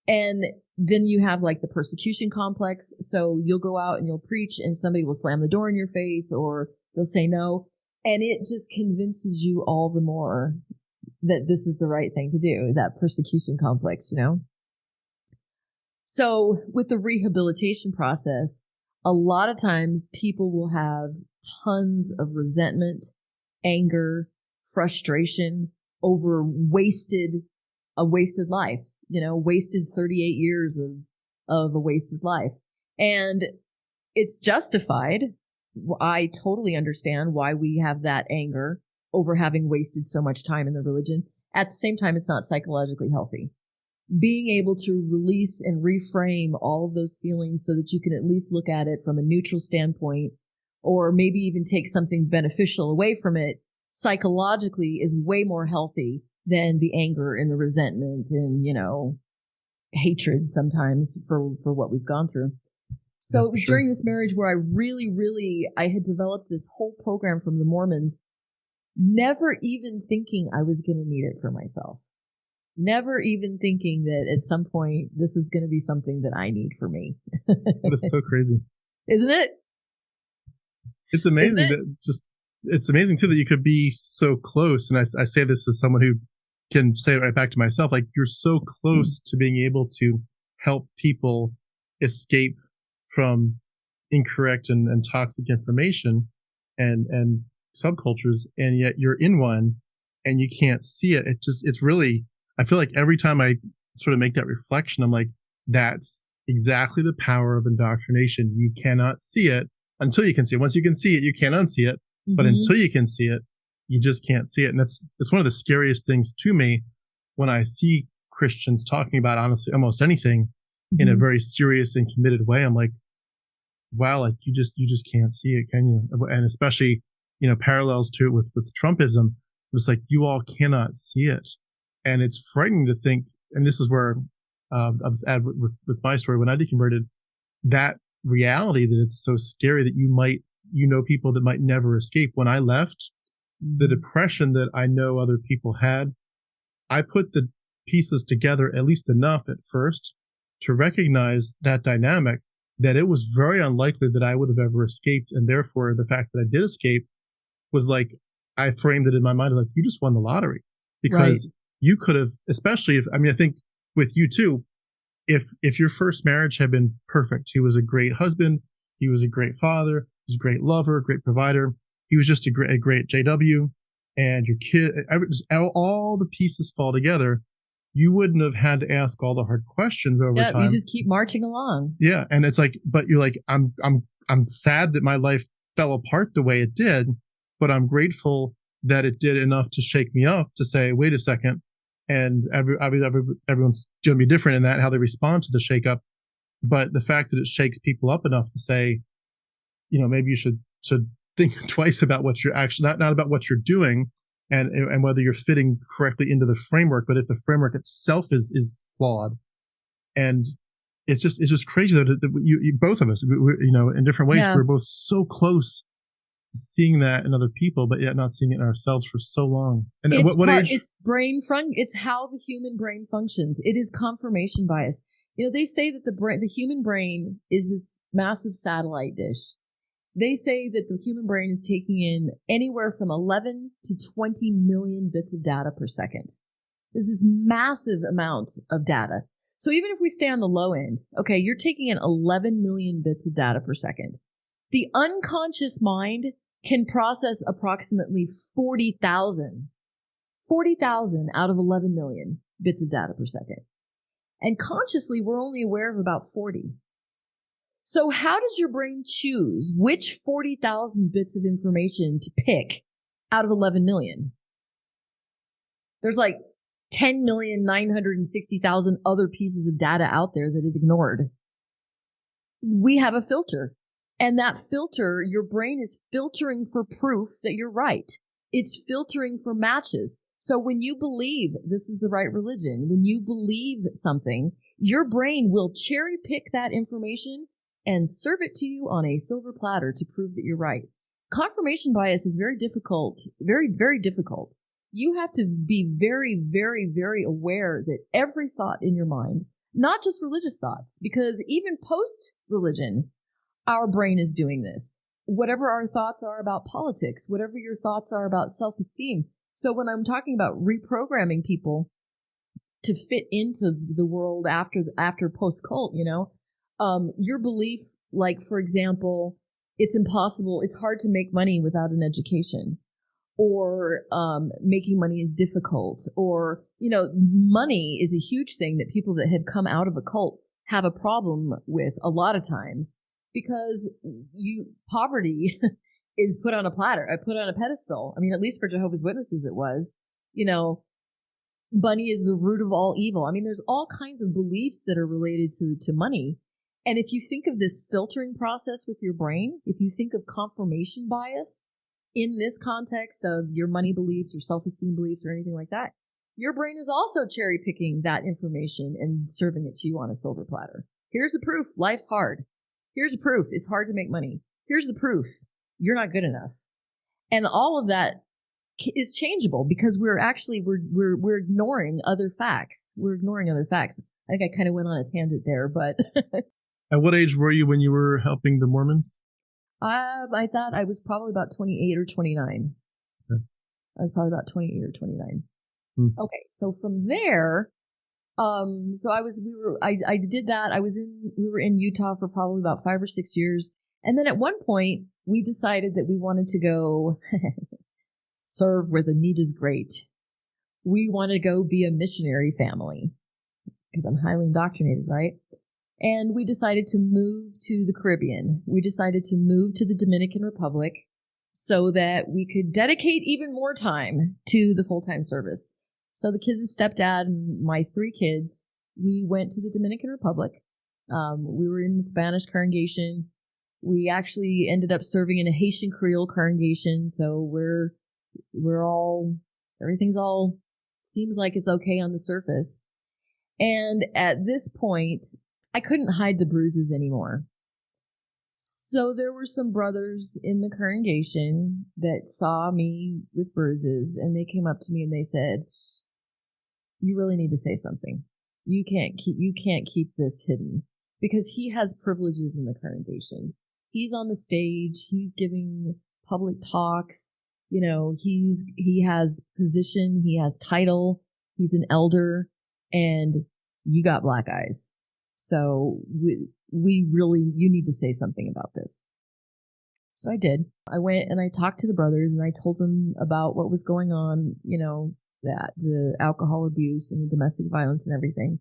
And then you have like the persecution complex. So you'll go out and you'll preach and somebody will slam the door in your face or they'll say no. And it just convinces you all the more that this is the right thing to do, that persecution complex, you know? So with the rehabilitation process, a lot of times people will have tons of resentment, anger, frustration over a wasted life, you know, wasted 38 years of a wasted life. And it's justified. I totally understand why we have that anger over having wasted so much time in the religion. At the same time, it's not psychologically healthy. Being able to release and reframe all of those feelings so that you can at least look at it from a neutral standpoint, or maybe even take something beneficial away from it, psychologically is way more healthy than the anger and the resentment and, you know, hatred sometimes for what we've gone through. So it was during this marriage where I had developed this whole program from the Mormons, never even thinking I was going to need it for myself. Never even thinking that at some point this is going to be something that I need for me. That is so crazy. Isn't it? It's amazing it's amazing too that you could be so close. And I say this as someone who can say it right back to myself, like you're so close to being able to help people escape from incorrect and toxic information and subcultures. And yet you're in one and you can't see it. It's really, I feel like every time I sort of make that reflection, I'm like, that's exactly the power of indoctrination. You cannot see it until you can see it. Once you can see it, you can't unsee it. Mm-hmm. But until you can see it, you just can't see it. And it's one of the scariest things to me when I see Christians talking about, honestly, almost anything in a very serious and committed way. I'm like, wow, like you just can't see it, can you? And especially, you know, parallels to it with Trumpism. It's like, you all cannot see it. And it's frightening to think, and this is where I was at with my story when I deconverted, that reality that it's so scary that you know people that might never escape. When I left, the depression that I know other people had, I put the pieces together at least enough at first to recognize that dynamic, that it was very unlikely that I would have ever escaped. And therefore, the fact that I did escape was like, I framed it in my mind like, you just won the lottery. Because you could have, especially I think with you too, if your first marriage had been perfect, he was a great husband, he was a great father, he was a great lover, great provider, he was just a great JW, and your kid, all the pieces fall together, you wouldn't have had to ask all the hard questions over time. You just keep marching along. Yeah, and it's like, but you're like, I'm sad that my life fell apart the way it did, but I'm grateful that it did enough to shake me up to say, wait a second. And everyone's going to be different in that, how they respond to the shakeup. But the fact that it shakes people up enough to say, you know, maybe you should think twice about what you're actually, not about what you're doing and whether you're fitting correctly into the framework, but if the framework itself is flawed. And it's just crazy that you both of us, you know, in different ways, we're both so close to seeing that in other people, but yet not seeing it in ourselves for so long. And what age? It's it's how the human brain functions. It is confirmation bias. You know, they say that the human brain is this massive satellite dish. They say that the human brain is taking in anywhere from 11 to 20 million bits of data per second. This is massive amount of data. So even if we stay on the low end, okay, you're taking in 11 million bits of data per second. The unconscious mind can process approximately 40,000 out of 11 million bits of data per second. And consciously, we're only aware of about 40. So how does your brain choose which 40,000 bits of information to pick out of 11 million? There's like 10,960,000 other pieces of data out there that it ignored. We have a filter. And that filter, your brain is filtering for proof that you're right. It's filtering for matches. So when you believe this is the right religion, when you believe something, your brain will cherry pick that information and serve it to you on a silver platter to prove that you're right. Confirmation bias is very difficult, very, very difficult. You have to be very, very, very aware that every thought in your mind, not just religious thoughts, because even post-religion, our brain is doing this. Whatever our thoughts are about politics, whatever your thoughts are about self-esteem. So when I'm talking about reprogramming people to fit into the world after post-cult, your belief, like, for example, it's impossible, it's hard to make money without an education, or making money is difficult, or, money is a huge thing that people that have come out of a cult have a problem with a lot of times, because poverty is put on a platter, put on a pedestal. I mean, at least for Jehovah's Witnesses, it was, money is the root of all evil. I mean, there's all kinds of beliefs that are related to money. And if you think of this filtering process with your brain, if you think of confirmation bias in this context of your money beliefs or self-esteem beliefs or anything like that, your brain is also cherry picking that information and serving it to you on a silver platter. Here's the proof. Life's hard. Here's the proof. It's hard to make money. Here's the proof. You're not good enough. And all of that is changeable because we're ignoring other facts. We're ignoring other facts. I think I kind of went on a tangent there, but At what age were you when you were helping the Mormons? I thought I was probably about 28 or 29. Okay. I was probably about 28 or 29. Okay, so from there, so I did that. We were in Utah for probably about 5 or 6 years. And then at one point we decided that we wanted to go serve where the need is great. We want to go be a missionary family because I'm highly indoctrinated, right? And we decided to move to the Caribbean. We decided to move to the Dominican Republic so that we could dedicate even more time to the full-time service. So the kids' stepdad and my 3 kids, we went to the Dominican Republic. We were in the Spanish congregation. We actually ended up serving in a Haitian Creole congregation. So everything's all seems like it's okay on the surface. And at this point, I couldn't hide the bruises anymore. So there were some brothers in the congregation that saw me with bruises, and they came up to me and they said, "You really need to say something. You can't keep this hidden," because he has privileges in the congregation. He's on the stage. He's giving public talks. He has position. He has title. He's an elder, and you got black eyes. So you need to say something about this. So I did. I went and I talked to the brothers and I told them about what was going on, that the alcohol abuse and the domestic violence and everything.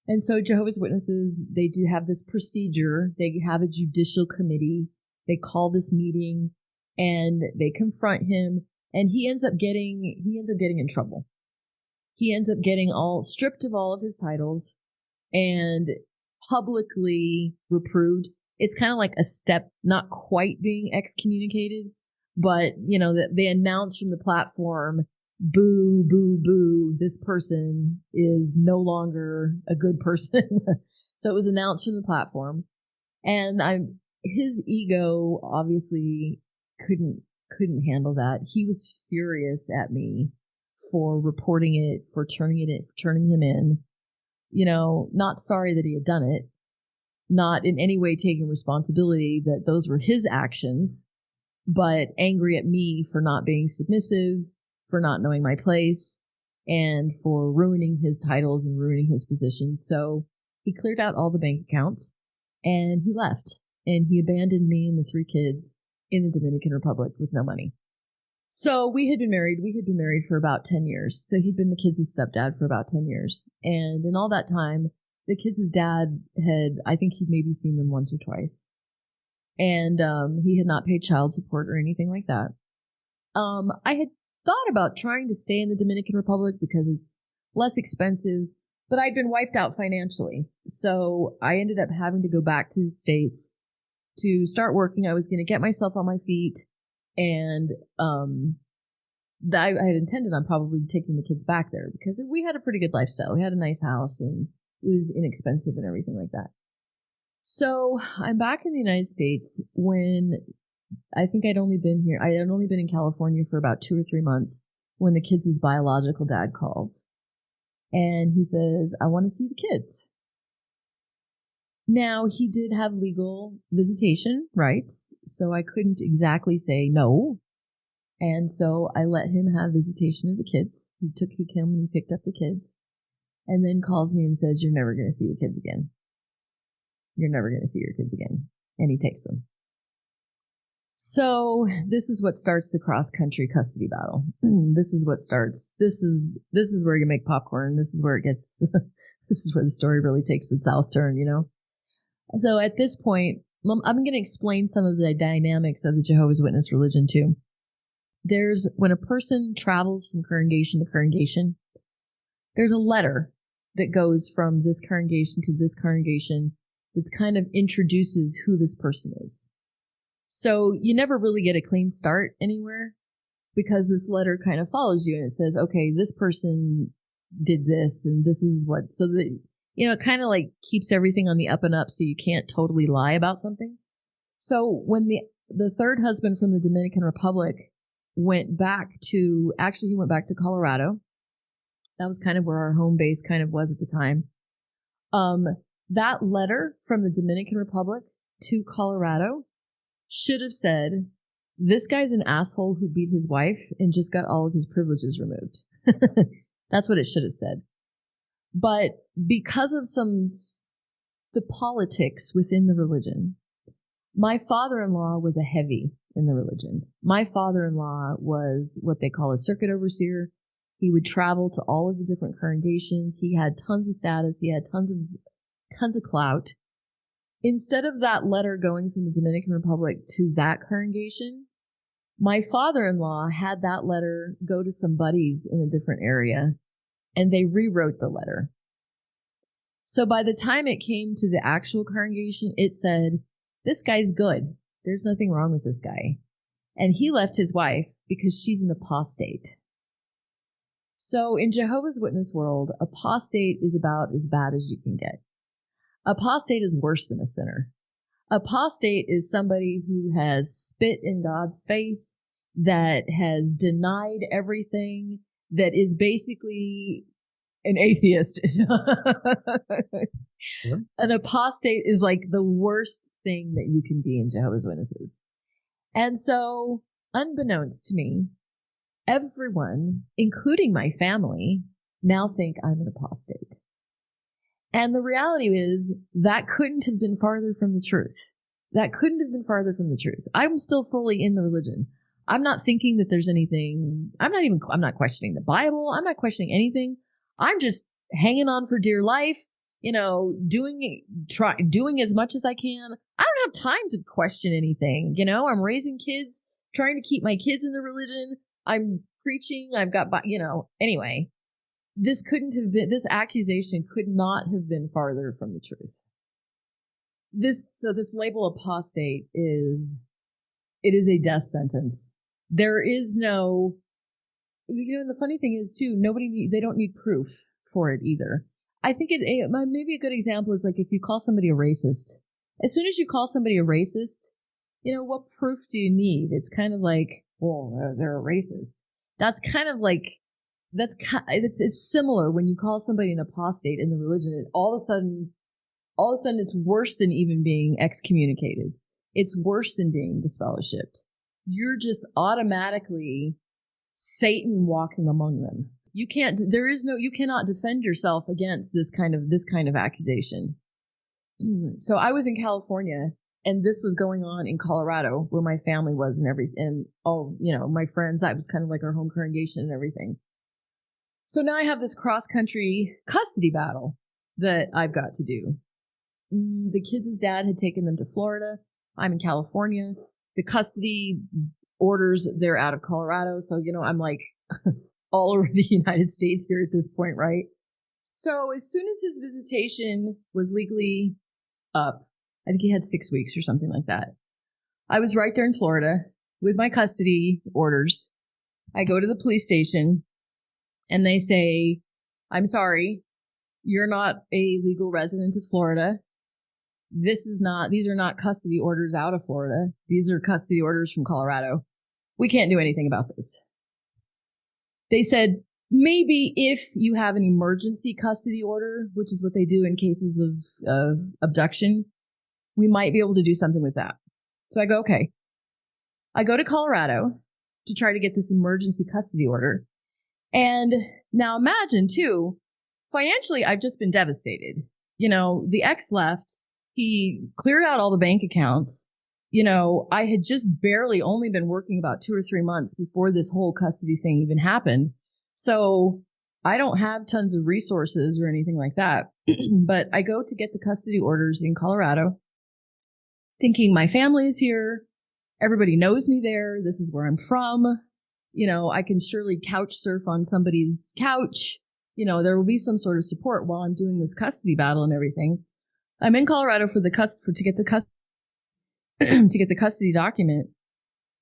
And so Jehovah's Witnesses, they do have this procedure. They have a judicial committee. They call this meeting and they confront him, and he ends up getting in trouble. He ends up getting all stripped of all of his titles and publicly reproved. It's kind of like a step, not quite being excommunicated, but they announced from the platform, boo, boo, boo, this person is no longer a good person. So it was announced from the platform, and his ego obviously couldn't handle that. He was furious at me for reporting it, for turning him in. Not sorry that he had done it, not in any way taking responsibility that those were his actions, but angry at me for not being submissive, for not knowing my place, and for ruining his titles and ruining his position. So he cleared out all the bank accounts and he left, and he abandoned me and the 3 kids in the Dominican Republic with no money. So we had been married for about 10 years. So he'd been the kids' stepdad for about 10 years. And in all that time, the kids' dad I think he'd maybe seen them once or twice. And he had not paid child support or anything like that. I had thought about trying to stay in the Dominican Republic because it's less expensive, but I'd been wiped out financially. So I ended up having to go back to the States to start working. I was going to get myself on my feet and I had intended on probably taking the kids back there because we had a pretty good lifestyle. We had a nice house and it was inexpensive and everything like that. So I'm back in the United States when I think I'd only been in California for about 2 or 3 months when the kids' biological dad calls. And he says, I want to see the kids. Now, he did have legal visitation rights, so I couldn't exactly say no. And so I let him have visitation of the kids. He came and he picked up the kids and then calls me and says, you're never going to see the kids again. You're never going to see your kids again. And he takes them. So this is what starts the cross-country custody battle. This is where you make popcorn. This is where this is where the story really takes its south turn, you know? So at this point, I'm going to explain some of the dynamics of the Jehovah's Witness religion too. When a person travels from congregation to congregation, there's a letter that goes from this congregation to this congregation that kind of introduces who this person is. So you never really get a clean start anywhere because this letter kind of follows you and it says, okay, this person did this and this is what, so that, you know, it kind of like keeps everything on the up and up so you can't totally lie about something. So when the third husband from the Dominican Republic went back to Colorado. That was kind of where our home base kind of was at the time. That letter from the Dominican Republic to Colorado should have said, this guy's an asshole who beat his wife and just got all of his privileges removed. That's what it should have said. But because of the politics within the religion, my father-in-law was a heavy in the religion. My father-in-law was what they call a circuit overseer. He would travel to all of the different congregations. He had tons of status. He had tons of clout. Instead of that letter going from the Dominican Republic to that congregation, my father-in-law had that letter go to some buddies in a different area, and they rewrote the letter. So by the time it came to the actual congregation, it said, this guy's good. There's nothing wrong with this guy. And he left his wife because she's an apostate. So in Jehovah's Witness world, apostate is about as bad as you can get. Apostate is worse than a sinner. Apostate is somebody who has spit in God's face, that has denied everything, that is basically an atheist. Yeah. An apostate is like the worst thing that you can be in Jehovah's Witnesses. And so, unbeknownst to me, everyone, including my family, now think I'm an apostate. And the reality is that couldn't have been farther from the truth. That couldn't have been farther from the truth. I'm still fully in the religion. I'm not thinking that there's anything. I'm not questioning the Bible. I'm not questioning anything. I'm just hanging on for dear life, you know, doing as much as I can. I don't have time to question anything. You know, I'm raising kids, trying to keep my kids in the religion. I'm preaching. I've got, anyway, this accusation could not have been farther from the truth. This label apostate is a death sentence. There is no, and the funny thing is too, they don't need proof for it either. I think maybe a good example is like if you call somebody a racist. As soon as you call somebody a racist, what proof do you need? It's kind of like, well, they're a racist. That's kind of like, it's similar when you call somebody an apostate in the religion. All of a sudden it's worse than even being excommunicated. It's worse than being disfellowshipped. You're just automatically Satan walking among them. You cannot defend yourself against this kind of accusation. So I was in California and this was going on in Colorado where my family was and everything, and all, my friends, that was kind of like our home congregation and everything. So now I have this cross-country custody battle that I've got to do. The kids' dad had taken them to Florida. I'm in California. The custody orders, they're out of Colorado. So, I'm like all over the United States here at this point, right? So as soon as his visitation was legally up, I think he had 6 weeks or something like that, I was right there in Florida with my custody orders. I go to the police station and they say, I'm sorry, you're not a legal resident of Florida. These are not custody orders out of Florida. These are custody orders from Colorado. We can't do anything about this. They said, maybe if you have an emergency custody order, which is what they do in cases of abduction, we might be able to do something with that. So I go, okay. I go to Colorado to try to get this emergency custody order. And now imagine, too, financially, I've just been devastated. The ex left. He cleared out all the bank accounts. I had just barely only been working about 2 or 3 months before this whole custody thing even happened. So I don't have tons of resources or anything like that. But I go to get the custody orders in Colorado, thinking my family is here. Everybody knows me there. This is where I'm from. I can surely couch surf on somebody's couch. There will be some sort of support while I'm doing this custody battle and everything. I'm in Colorado to get the custody document.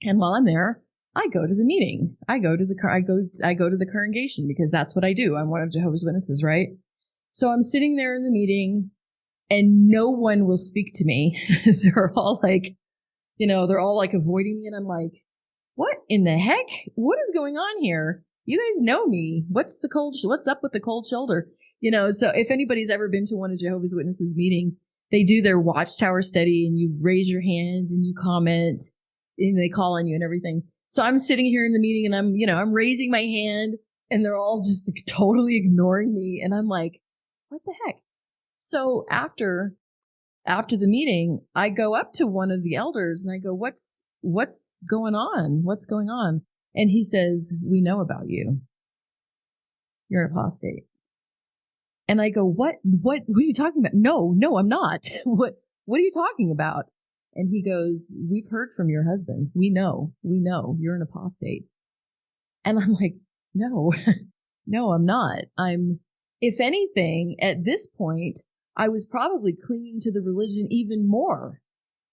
And while I'm there, I go to the meeting. I go to the congregation because that's what I do. I'm one of Jehovah's Witnesses, right? So I'm sitting there in the meeting and no one will speak to me. They're all like, avoiding me. And I'm like, what in the heck? What is going on here? You guys know me. What's up with the cold shoulder? So if anybody's ever been to one of Jehovah's Witnesses meeting, they do their watchtower study and you raise your hand and you comment and they call on you and everything. So I'm sitting here in the meeting and I'm raising my hand and they're all just totally ignoring me. And I'm like, what the heck? So after the meeting, I go up to one of the elders and I go, what's going on? What's going on? And he says, we know about you. You're an apostate. And I go, what are you talking about? No, I'm not. What are you talking about? And he goes, we've heard from your husband. We know you're an apostate. And I'm like, no, I'm not. If anything, at this point, I was probably clinging to the religion even more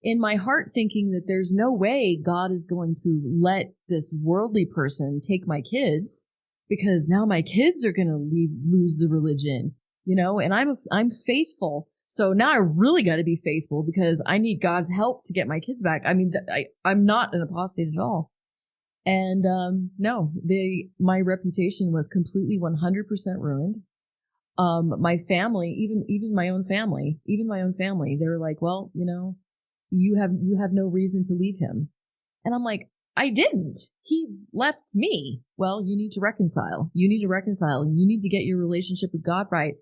in my heart, thinking that there's no way God is going to let this worldly person take my kids because now my kids are going to lose the religion, and I'm faithful. So now I really got to be faithful because I need God's help to get my kids back. I mean, I'm not an apostate at all. And no, my reputation was completely 100% ruined. My family, even my own family, they were like, well, you have no reason to leave him. And I'm like, I didn't. He left me. Well, you need to reconcile. You need to get your relationship with God right.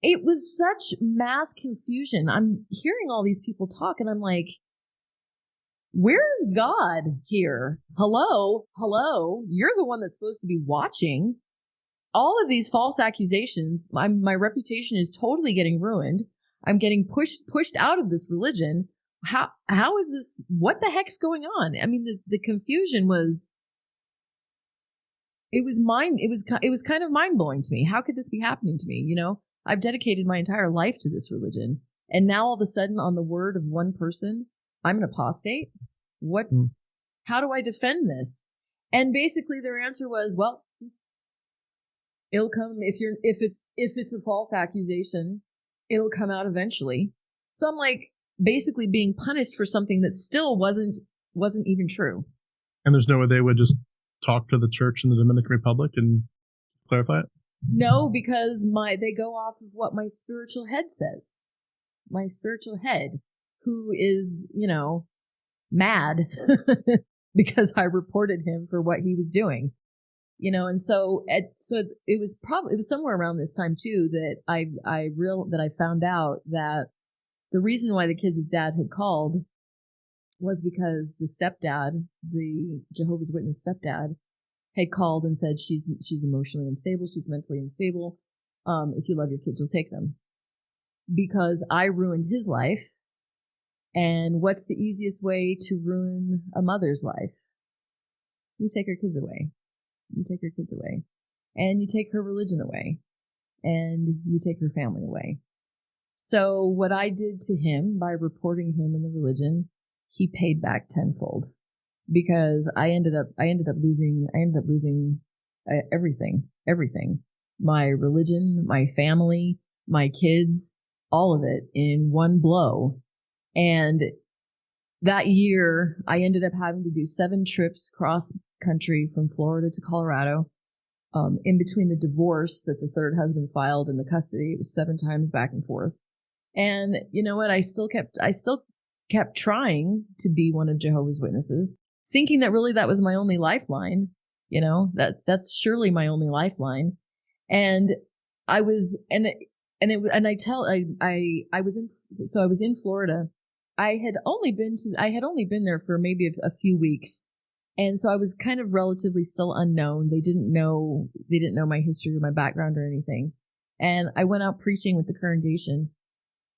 It was such mass confusion. I'm hearing all these people talk and I'm like, where's God here? Hello? You're the one that's supposed to be watching. All of these false accusations, my reputation is totally getting ruined. I'm getting pushed out of this religion. How is this? What the heck's going on? I mean, the confusion was, it was kind of mind blowing to me. How could this be happening to me? I've dedicated my entire life to this religion. And now all of a sudden on the word of one person, I'm an apostate. How do I defend this? And basically their answer was, well, it'll come if it's a false accusation, it'll come out eventually. So I'm like basically being punished for something that still wasn't even true. And there's no way they would just talk to the church in the Dominican Republic and clarify it? No, because they go off of what my spiritual head says. My spiritual head, who is, mad because I reported him for what he was doing. And so it was somewhere around this time too that I found out that the reason why the kids' dad had called was because the stepdad, the Jehovah's Witness stepdad, had called and said she's emotionally unstable, she's mentally unstable. If you love your kids, you'll take them. Because I ruined his life. And what's the easiest way to ruin a mother's life? You take her kids away. You take her kids away. And you take her religion away. And you take her family away. So what I did to him by reporting him in the religion, he paid back tenfold. because I ended up losing everything, my religion, my family, my kids, all of it in one blow. And that year, I ended up having to do 7 trips cross country from Florida to Colorado. In between the divorce that the third husband filed and the custody, it was 7 times back and forth. And you know what? I still kept trying to be one of Jehovah's Witnesses, thinking that really that was my only lifeline. You know, that's surely my only lifeline. And I was, I was in Florida. I had only been there for maybe a few weeks. And so I was kind of relatively still unknown. They didn't know my history or my background or anything. And I went out preaching with the congregation.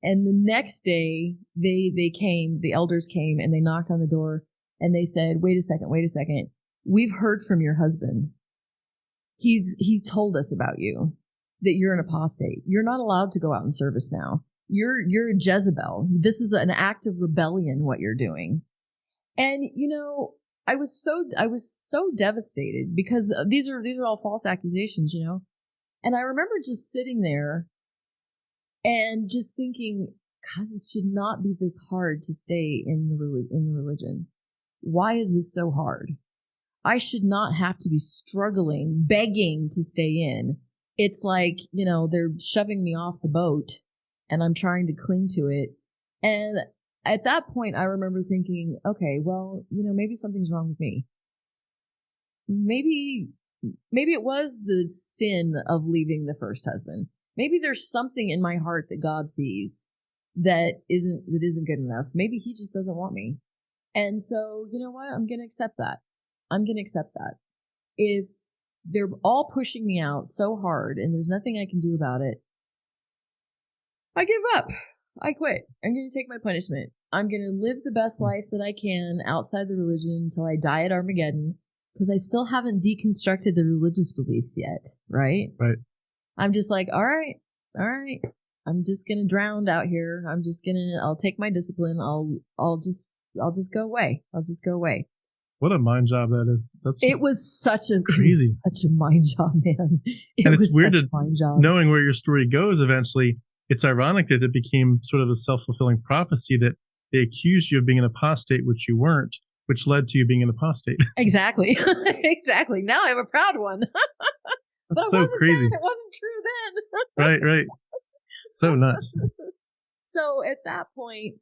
And the next day the elders came and they knocked on the door and they said, wait a second. We've heard from your husband. He's told us about you, that you're an apostate. You're not allowed to go out in service now. You're a Jezebel. This is an act of rebellion, what you're doing. And, you know, I was so devastated because these are all false accusations, you know. And I remember just sitting there and just thinking, God, this should not be this hard to stay in the religion. Why is this so hard? I should not have to be struggling, begging to stay in. It's like, you know, they're shoving me off the boat and I'm trying to cling to it. And at that point, I remember thinking, okay, well, you know, maybe something's wrong with me. Maybe it was the sin of leaving the first husband. Maybe there's something in my heart that God sees that isn't good enough. Maybe he just doesn't want me. And so, you know what? I'm going to accept that. If they're all pushing me out so hard and there's nothing I can do about it, I give up. I quit. I'm going to take my punishment. I'm going to live the best life that I can outside the religion until I die at Armageddon, because I still haven't deconstructed the religious beliefs yet, right? Right. I'm just like, all right. I'm just going to drown out here. I'll take my discipline. I'll just go away. What a mind job that is. It was such a mind job, man. And it's weird knowing where your story goes eventually. It's ironic that it became sort of a self-fulfilling prophecy that they accused you of being an apostate, which you weren't, which led to you being an apostate. Exactly. Exactly. Now I'm a proud one. That's so crazy. It wasn't true then. Right. So nuts. So at that point,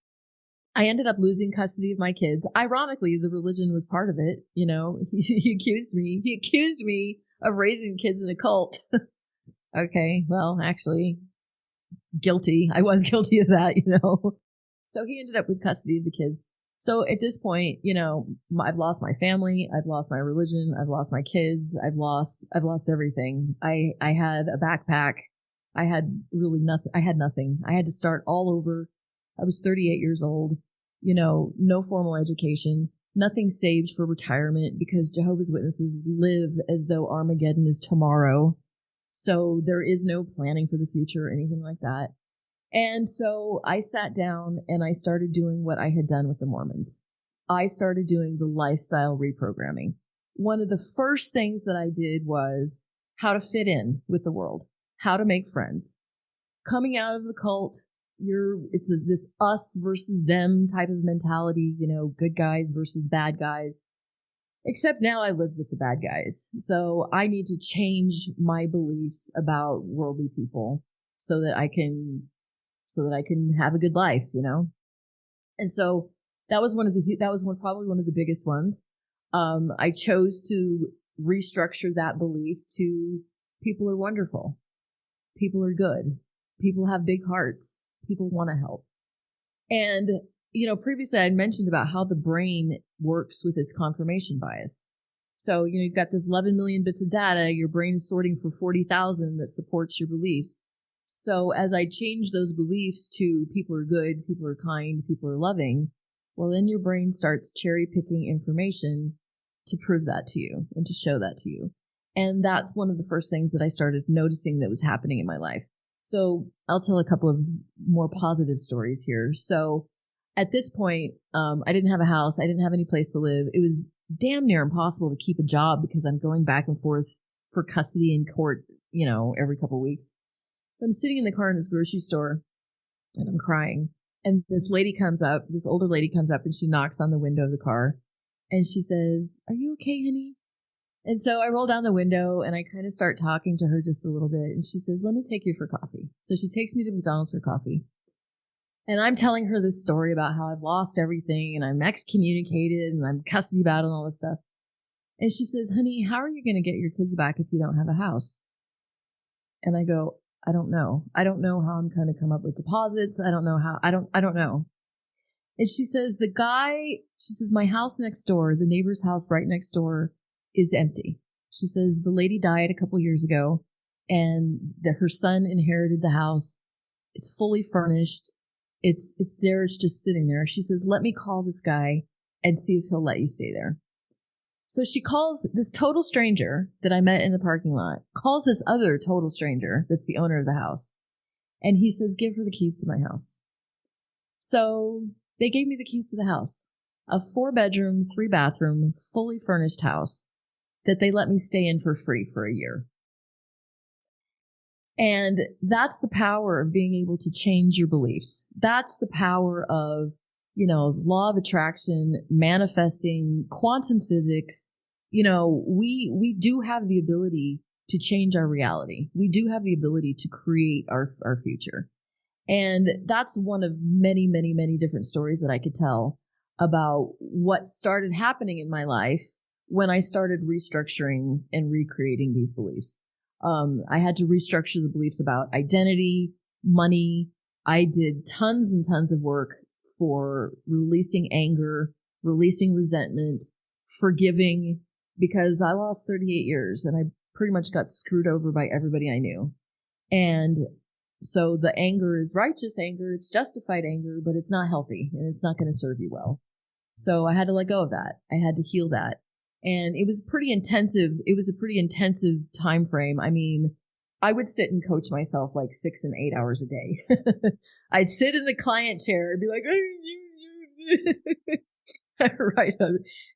I ended up losing custody of my kids. Ironically, the religion was part of it. You know, he accused me of raising kids in a cult. Okay, well, actually, guilty. I was guilty of that, you know. So he ended up with custody of the kids. So at this point, you know, I've lost my family, I've lost my religion, I've lost my kids, I've lost everything. I had a backpack. I had really nothing. I had nothing. I had to start all over. I was 38 years old, you know, no formal education, nothing saved for retirement because Jehovah's Witnesses live as though Armageddon is tomorrow. So there is no planning for the future or anything like that. And so I sat down and I started doing what I had done with the Mormons. I started doing the lifestyle reprogramming. One of the first things that I did was how to fit in with the world, how to make friends. Coming out of the cult, it's this us versus them type of mentality, you know, good guys versus bad guys. Except now I live with the bad guys. So I need to change my beliefs about worldly people so that I can have a good life, you know? And so that was probably one of the biggest ones. I chose to restructure that belief to people are wonderful. People are good. People have big hearts. People want to help. And, you know, previously I had mentioned about how the brain works with its confirmation bias. So, you know, you've got this 11 million bits of data, your brain is sorting for 40,000 that supports your beliefs. So as I change those beliefs to people are good, people are kind, people are loving, well, then your brain starts cherry picking information to prove that to you and to show that to you. And that's one of the first things that I started noticing that was happening in my life. So I'll tell a couple of more positive stories here. So at this point, I didn't have a house. I didn't have any place to live. It was damn near impossible to keep a job because I'm going back and forth for custody in court, every couple of weeks. So I'm sitting in the car in this grocery store and I'm crying. And this older lady comes up and she knocks on the window of the car and she says, "Are you okay, honey?" And so I roll down the window and I kind of start talking to her just a little bit. And she says, "Let me take you for coffee." So she takes me to McDonald's for coffee. And I'm telling her this story about how I've lost everything and I'm excommunicated and I'm custody battle and all this stuff. And she says, "Honey, how are you going to get your kids back if you don't have a house?" And I go, "I don't know. I don't know how I'm going to come up with deposits. I don't know how. I don't know." And she says, "My house next door, the neighbor's house right next door is empty." She says, "The lady died a couple years ago and her son inherited the house. It's fully furnished. It's there. It's just sitting there." She says, "Let me call this guy and see if he'll let you stay there." So she calls this total stranger that I met in the parking lot, calls this other total stranger that's the owner of the house. And he says, "Give her the keys to my house." So they gave me the keys to the house, a 4-bedroom, 3-bathroom, fully furnished house that they let me stay in for free for a year. And that's the power of being able to change your beliefs. That's the power of, law of attraction, manifesting, quantum physics. We do have the ability to change our reality. We do have the ability to create our future. And that's one of many, many, many different stories that I could tell about what started happening in my life when I started restructuring and recreating these beliefs. I had to restructure the beliefs about identity, money. I did tons and tons of work for releasing anger, releasing resentment, forgiving, because I lost 38 years and I pretty much got screwed over by everybody I knew. And so the anger is righteous anger. It's justified anger, but it's not healthy and it's not going to serve you well. So I had to let go of that. I had to heal that. And it was pretty intensive. It was a pretty intensive time frame. I mean, I would sit and coach myself like 6 and 8 hours a day. I'd sit in the client chair and be like, right.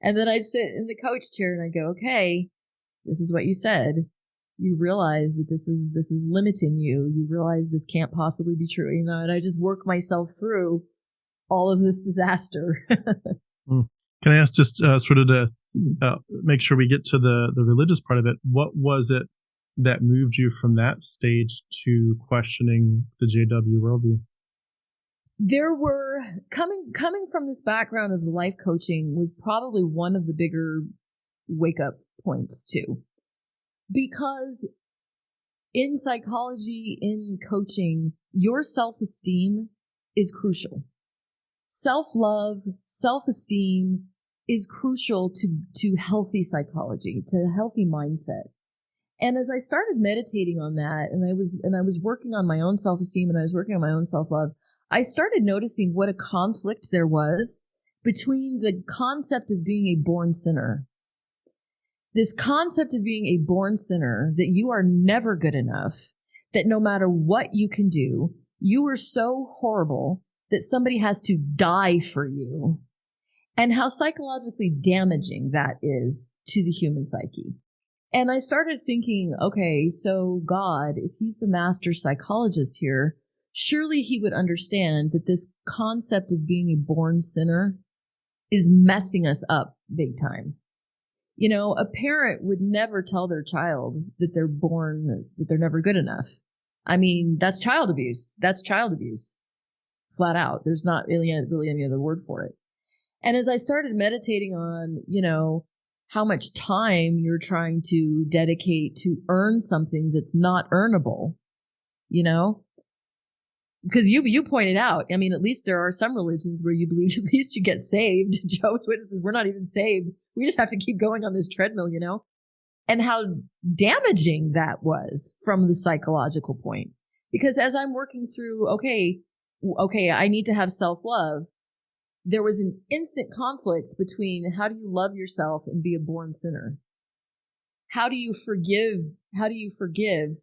And then I'd sit in the coach chair and I'd go, "Okay, this is what you said. You realize that this is limiting you. You realize this can't possibly be true." And I just work myself through all of this disaster. Can I ask just sort of to make sure we get to the religious part of it? What was it that moved you from that stage to questioning the JW worldview? There were coming from this background of life coaching was probably one of the bigger wake up points too, because in psychology, in coaching, your self-esteem is crucial. Self-love, self-esteem is crucial to healthy psychology, to a healthy mindset. And as I started meditating on that, and I was working on my own self-esteem and I was working on my own self-love, I started noticing what a conflict there was between the concept of being a born sinner. This concept of being a born sinner, that you are never good enough, that no matter what you can do, you are so horrible that somebody has to die for you, and how psychologically damaging that is to the human psyche. And I started thinking, okay, so God, if he's the master psychologist here, surely he would understand that this concept of being a born sinner is messing us up big time. A parent would never tell their child that they're never good enough. I mean, that's child abuse. That's child abuse. Flat out. There's not really any other word for it. And as I started meditating on, how much time you're trying to dedicate to earn something that's not earnable, because you pointed out, I mean, at least there are some religions where you believe at least you get saved. Jehovah's Witnesses, we're not even saved. We just have to keep going on this treadmill, and how damaging that was from the psychological point. Because as I'm working through, okay, I need to have self-love, there was an instant conflict between how do you love yourself and be a born sinner? How do you forgive? How do you forgive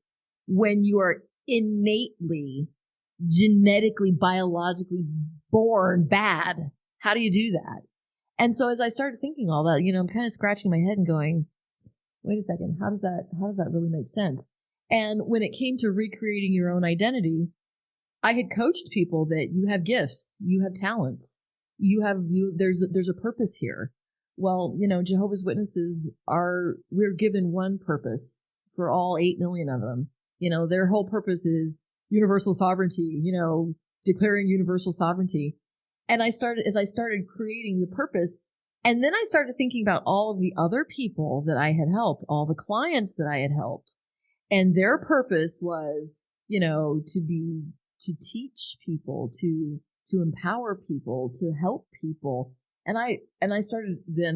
when you are innately, genetically, biologically born bad? How do you do that? And so as I started thinking all that, I'm kind of scratching my head and going, wait a second, how does that really make sense? And when it came to recreating your own identity, I had coached people that you have gifts, you have talents, there's a purpose here. Well, Jehovah's Witnesses we're given one purpose for all 8 million of them. Their whole purpose is universal sovereignty, declaring universal sovereignty. And as I started creating the purpose, and then I started thinking about all of the other people that I had helped, all the clients that I had helped, and their purpose was, to teach people, to empower people, to help people. And I started then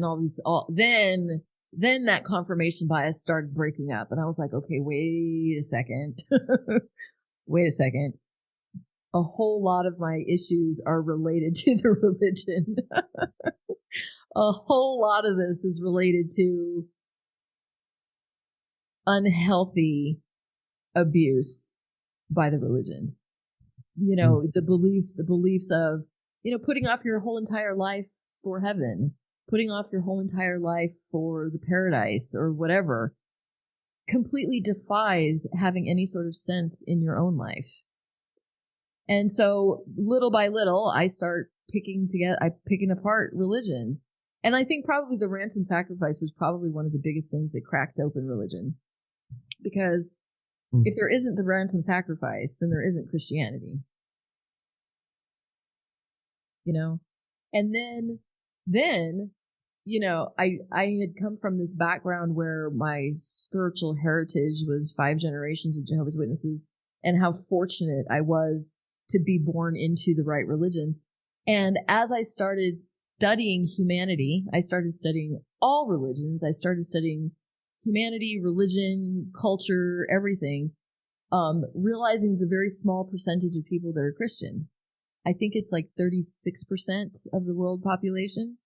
that confirmation bias started breaking up. And I was like, okay, wait a second. Wait a second. A whole lot of my issues are related to the religion. A whole lot of this is related to unhealthy abuse by the religion. The beliefs of, putting off your whole entire life for heaven, putting off your whole entire life for the paradise or whatever, completely defies having any sort of sense in your own life. And so little by little, I start picking apart religion. And I think probably the ransom sacrifice was probably one of the biggest things that cracked open religion. Because if there isn't the ransom sacrifice, then there isn't Christianity. And then, I had come from this background where my spiritual heritage was 5 generations of Jehovah's Witnesses, and how fortunate I was to be born into the right religion. And as I started studying humanity, I started studying all religions. I started studying humanity, religion, culture, everything, realizing the very small percentage of people that are Christian. I think it's like 36% of the world population,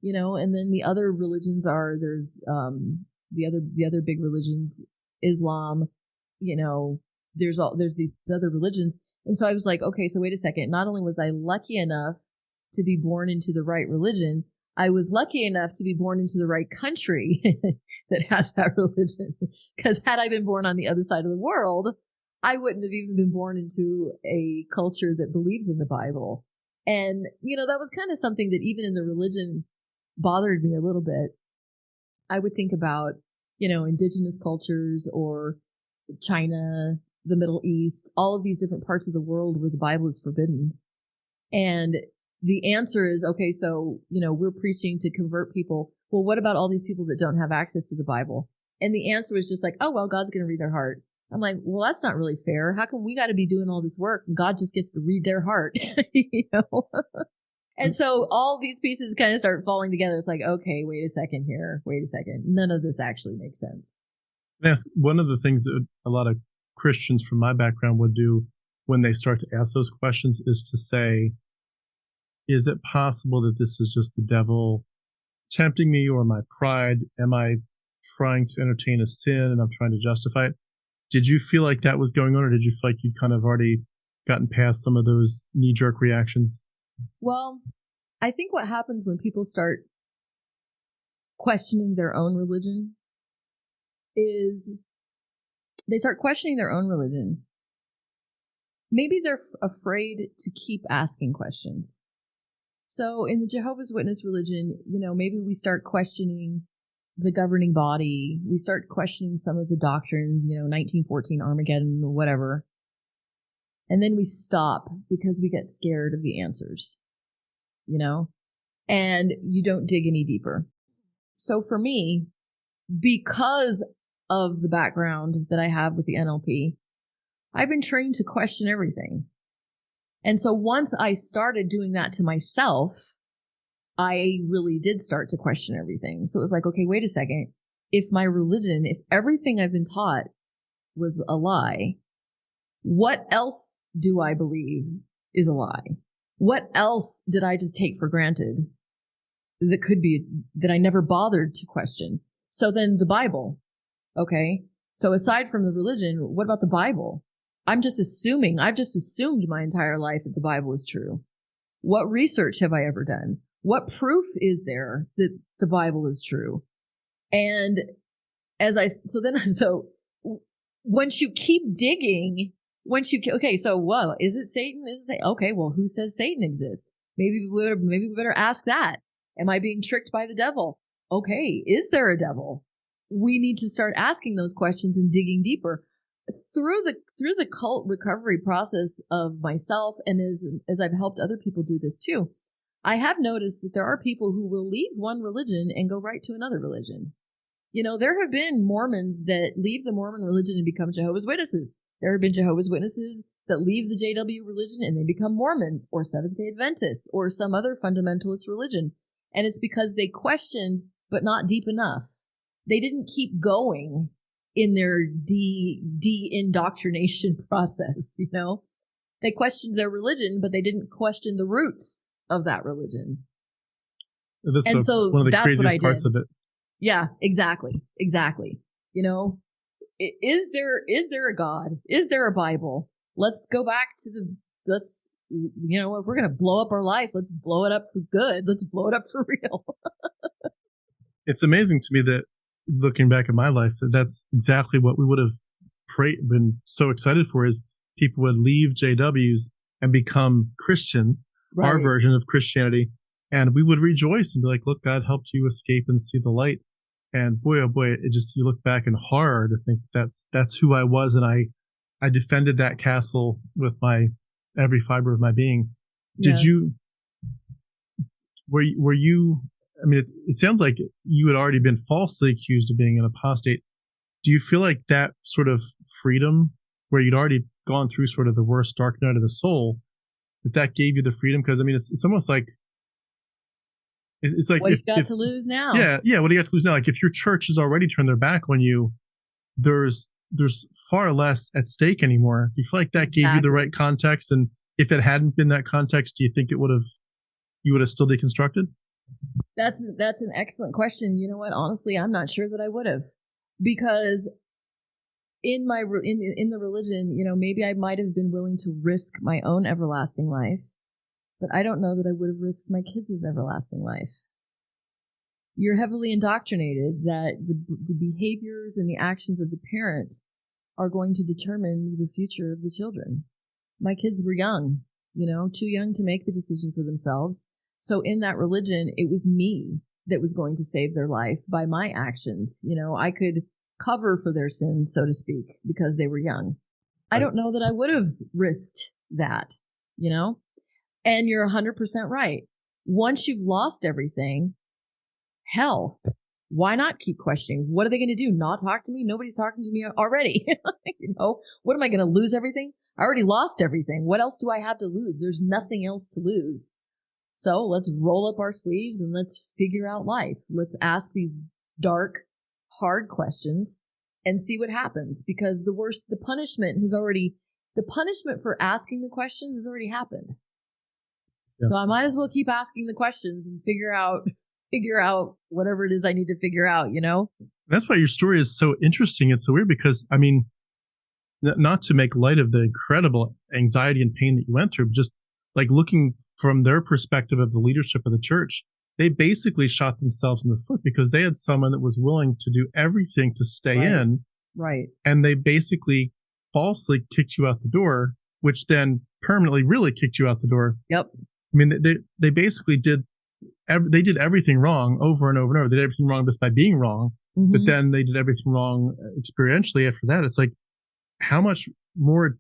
and then the other religions there's the other big religions, Islam, there's these other religions. And so I was like, okay, so wait a second. Not only was I lucky enough to be born into the right religion, I was lucky enough to be born into the right country that has that religion. Because had I been born on the other side of the world, I wouldn't have even been born into a culture that believes in the Bible. And, that was kind of something that even in the religion bothered me a little bit. I would think about, indigenous cultures or China, the Middle East, all of these different parts of the world where the Bible is forbidden. And the answer is, okay, so, we're preaching to convert people. Well, what about all these people that don't have access to the Bible? And the answer was just like, oh, well, God's going to read their heart. I'm like, well, that's not really fair. How come we got to be doing all this work and God just gets to read their heart? And so all these pieces kind of start falling together. It's like, okay, wait a second here. Wait a second. None of this actually makes sense. Ask one of the things that a lot of Christians from my background would do when they start to ask those questions is to say, is it possible that this is just the devil tempting me or my pride? Am I trying to entertain a sin and I'm trying to justify it? Did you feel like that was going on, or did you feel like you'd kind of already gotten past some of those knee-jerk reactions? Well, I think what happens when people start questioning their own religion is they start questioning their own religion. Maybe they're afraid to keep asking questions. So in the Jehovah's Witness religion, maybe we start questioning the governing body. We start questioning some of the doctrines, 1914 Armageddon, whatever. And then we stop because we get scared of the answers, and you don't dig any deeper. So for me, because of the background that I have with the NLP, I've been trained to question everything. And so once I started doing that to myself, I really did start to question everything. So it was like, okay, wait a second. If my religion, if everything I've been taught was a lie, what else do I believe is a lie? What else did I just take for granted that I never bothered to question? So then the Bible, okay. So aside from the religion, what about the Bible? I've just assumed my entire life that the Bible is true. What research have I ever done? What proof is there that the Bible is true? And so once you keep digging, is it Satan? Is it Satan? Okay, well, who says Satan exists? Maybe we better ask that. Am I being tricked by the devil? Okay, is there a devil? We need to start asking those questions and digging deeper. Through the cult recovery process of myself, and as I've helped other people do this too, I have noticed that there are people who will leave one religion and go right to another religion. There have been Mormons that leave the Mormon religion and become Jehovah's Witnesses. There have been Jehovah's Witnesses that leave the JW religion and they become Mormons or Seventh-day Adventists or some other fundamentalist religion. And it's because they questioned, but not deep enough. They didn't keep going in their de-indoctrination process, They questioned their religion, but they didn't question the roots of that religion. That's one of the craziest parts of it. Yeah, exactly. Is there a God? Is there a Bible? Let's go back to if we're going to blow up our life, let's blow it up for good. Let's blow it up for real. It's amazing to me that looking back at my life, that's exactly what we would have been so excited for, is people would leave JWs and become Christians, right, our version of Christianity. And we would rejoice and be like, look, God helped you escape and see the light. And boy, oh boy, you look back in horror to think that's who I was. And I defended that castle with every fiber of my being. Did you, were you, I mean, it sounds like you had already been falsely accused of being an apostate. Do you feel like that sort of freedom, where you'd already gone through sort of the worst dark night of the soul, that gave you the freedom? Because I mean, it's almost like, it's like, what do you got to lose now? Yeah. What do you got to lose now? Like, if your church has already turned their back on you, there's far less at stake anymore. Do you feel like that gave you the right context? And if it hadn't been that context, do you think you would have still deconstructed? That's an excellent question. You know what? Honestly, I'm not sure that I would have, because in the religion, maybe I might have been willing to risk my own everlasting life, but I don't know that I would have risked my kids' everlasting life. You're heavily indoctrinated that the behaviors and the actions of the parent are going to determine the future of the children. My kids were young, too young to make the decision for themselves. So in that religion, it was me that was going to save their life by my actions. I could cover for their sins, so to speak, because they were young. I don't know that I would have risked that, And you're 100% right. Once you've lost everything, hell, why not keep questioning? What are they going to do? Not talk to me? Nobody's talking to me already. What am I going to lose everything? I already lost everything. What else do I have to lose? There's nothing else to lose. So let's roll up our sleeves and let's figure out life. Let's ask these dark, hard questions and see what happens, because the punishment for asking the questions has already happened. Yeah. So I might as well keep asking the questions and figure out whatever it is I need to figure out, That's why your story is so interesting. It's so weird because, I mean, not to make light of the incredible anxiety and pain that you went through, but just like looking from their perspective of the leadership of the church, they basically shot themselves in the foot because they had someone that was willing to do everything to stay in. Right. And they basically falsely kicked you out the door, which then permanently really kicked you out the door. Yep. I mean, they basically did everything wrong over and over and over. They did everything wrong just by being wrong. Mm-hmm. But then they did everything wrong experientially after that. It's like, how much more,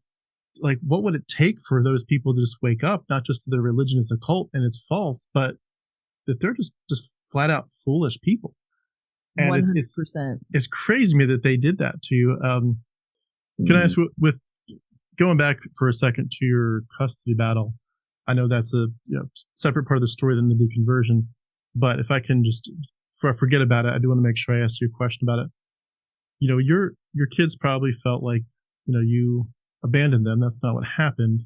like, what would it take for those people to just wake up, not just that their religion is a cult and it's false, but that they're just flat out foolish people. And 100%. It's crazy to me that they did that to you. Can I ask, with going back for a second to your custody battle, I know that's a separate part of the story than the deconversion, but if I can just, before I forget about it, I do want to make sure I ask you a question about it. Your kids probably felt like, you abandoned them. That's not what happened,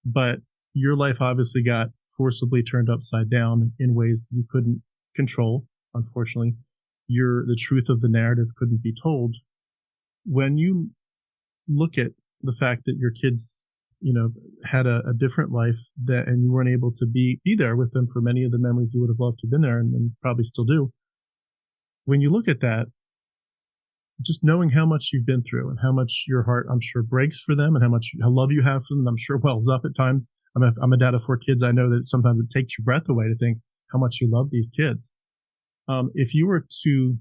but your life obviously got forcibly turned upside down in ways that you couldn't control. Unfortunately, the truth of the narrative couldn't be told. When you look at the fact that your kids had a different life and you weren't able to be there with them for many of the memories you would have loved to have been there and probably still do. When you look at that, just knowing how much you've been through and how much your heart, I'm sure, breaks for them and how love you have for them, I'm sure wells up at times. I'm a dad of 4 kids. I know that sometimes it takes your breath away to think how much you love these kids. If you were to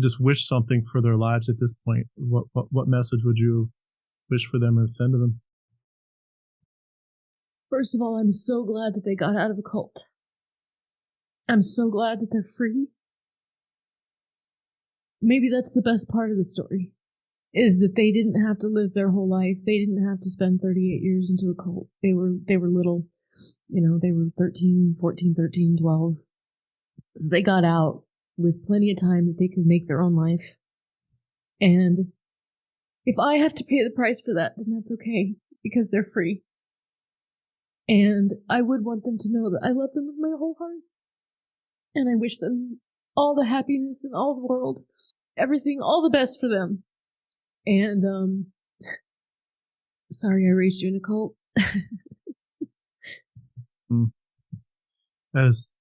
just wish something for their lives at this point, what message would you wish for them or send to them? First of all, I'm so glad that they got out of a cult. I'm so glad that they're free. Maybe that's the best part of the story, is that they didn't have to live their whole life. They didn't have to spend 38 years into a cult. They were little, they were 13, 14, 13, 12. So they got out with plenty of time that they could make their own life. And if I have to pay the price for that, then that's okay, because they're free. And I would want them to know that I love them with my whole heart. And I wish them all the happiness in all the world, everything, all the best for them. And, sorry I raised you in a cult. That is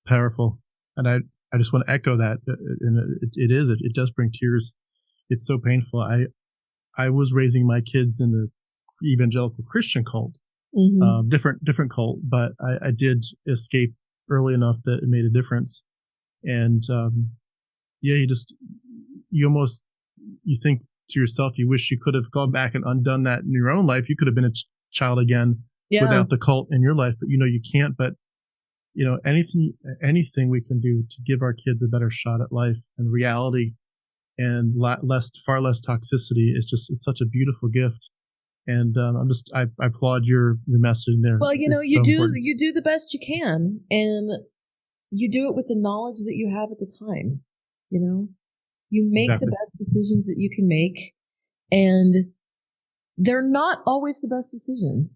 powerful. And I just want to echo that. And it does bring tears. It's so painful. I was raising my kids in the evangelical Christian cult, different cult, but I did escape early enough that it made a difference. And you think to yourself, you wish you could have gone back and undone that in your own life. You could have been a child again without the cult in your life, but you can't. But anything we can do to give our kids a better shot at life and reality and far less toxicity, it's such a beautiful gift. And I applaud your message there. Well, you do the best you can, and you do it with the knowledge that you have at the time. You make the best decisions that you can make, and they're not always the best decision.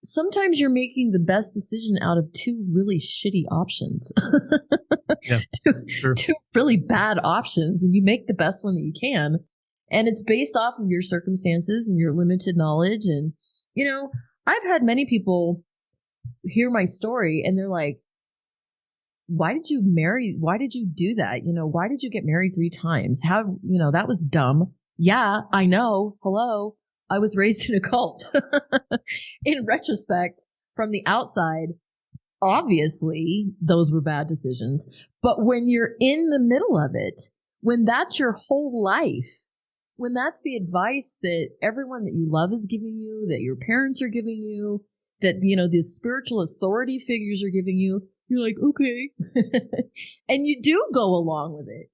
Sometimes you're making the best decision out of 2 really shitty options. Two really bad options, and you make the best one that you can. And it's based off of your circumstances and your limited knowledge. And, I've had many people hear my story and they're like, why did you marry? Why did you do that? Why did you get married 3 times? How, that was dumb. Yeah, I know. Hello. I was raised in a cult. In retrospect, from the outside, obviously those were bad decisions. But when you're in the middle of it, when that's your whole life, when that's the advice that everyone that you love is giving you, that your parents are giving you, that, the spiritual authority figures are giving you, you're like, okay. And you do go along with it,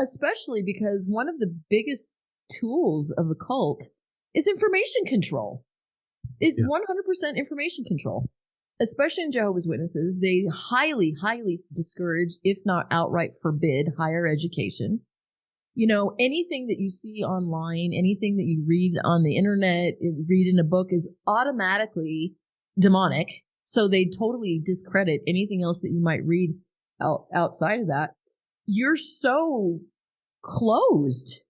especially because one of the biggest tools of a cult is information control. It's 100% information control, especially in Jehovah's Witnesses. They highly, highly discourage, if not outright forbid, higher education. Anything that you see online, anything that you read on the internet, read in a book is automatically demonic. So they totally discredit anything else that you might read outside of that. You're so closed.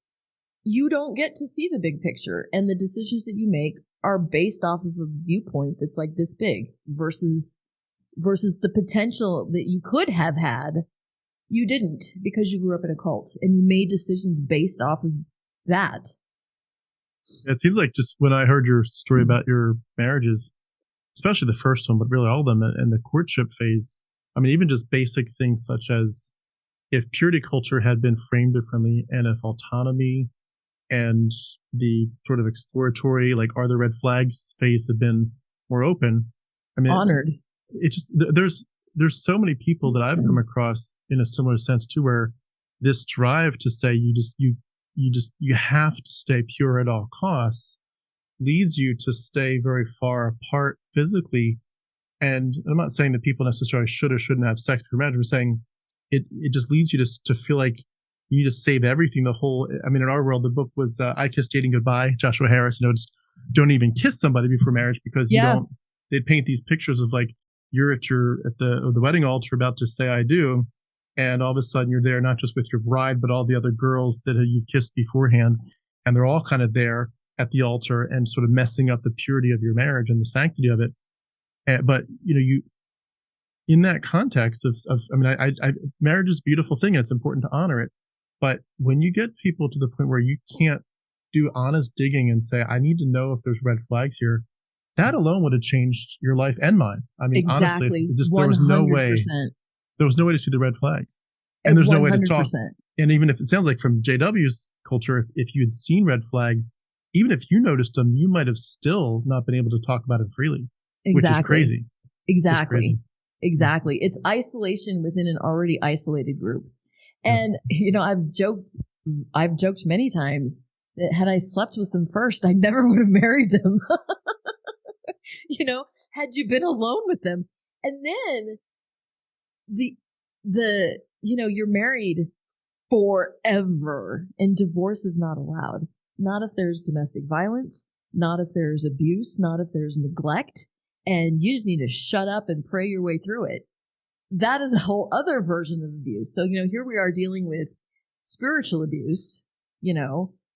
You don't get to see the big picture, and the decisions that you make are based off of a viewpoint that's like this big versus the potential that you could have had. You didn't, because you grew up in a cult and you made decisions based off of that. It seems like just when I heard your story about your marriages, especially the first one, but really all of them, and the courtship phase, even just basic things such as if purity culture had been framed differently, and if autonomy and the sort of exploratory, like, are there red flags phase had been more open, honored. It just, there's so many people that I've come across in a similar sense too, where this drive to say you have to stay pure at all costs leads you to stay very far apart physically. And I'm not saying that people necessarily should or shouldn't have sex before marriage. I'm saying it just leads you to feel like you need to save everything. In our world, the book was I Kissed Dating Goodbye, Joshua Harris. Just don't even kiss somebody before marriage, because they'd paint these pictures of like, you're at the wedding altar about to say I do, and all of a sudden you're there not just with your bride but all the other girls that you've kissed beforehand, and they're all kind of there, at the altar and sort of messing up the purity of your marriage and the sanctity of it. But you in that context of I mean, marriage is a beautiful thing and it's important to honor it. But when you get people to the point where you can't do honest digging and say, I need to know if there's red flags here, that alone would have changed your life and mine. I mean, exactly. honestly, there was no way to see the red flags. And there's 100%. No way to talk. And even if it sounds like from JW's culture, if you had seen red flags, even if you noticed them, you might have still not been able to talk about it freely, which is crazy. Exactly. Exactly. It's isolation within an already isolated group. And, I've joked many times that had I slept with them first, I never would have married them. Had you been alone with them. And then you're married forever and divorce is not allowed. Not if there's domestic violence, not if there's abuse, not if there's neglect. And you just need to shut up and pray your way through it. That is a whole other version of abuse. So, here we are dealing with spiritual abuse,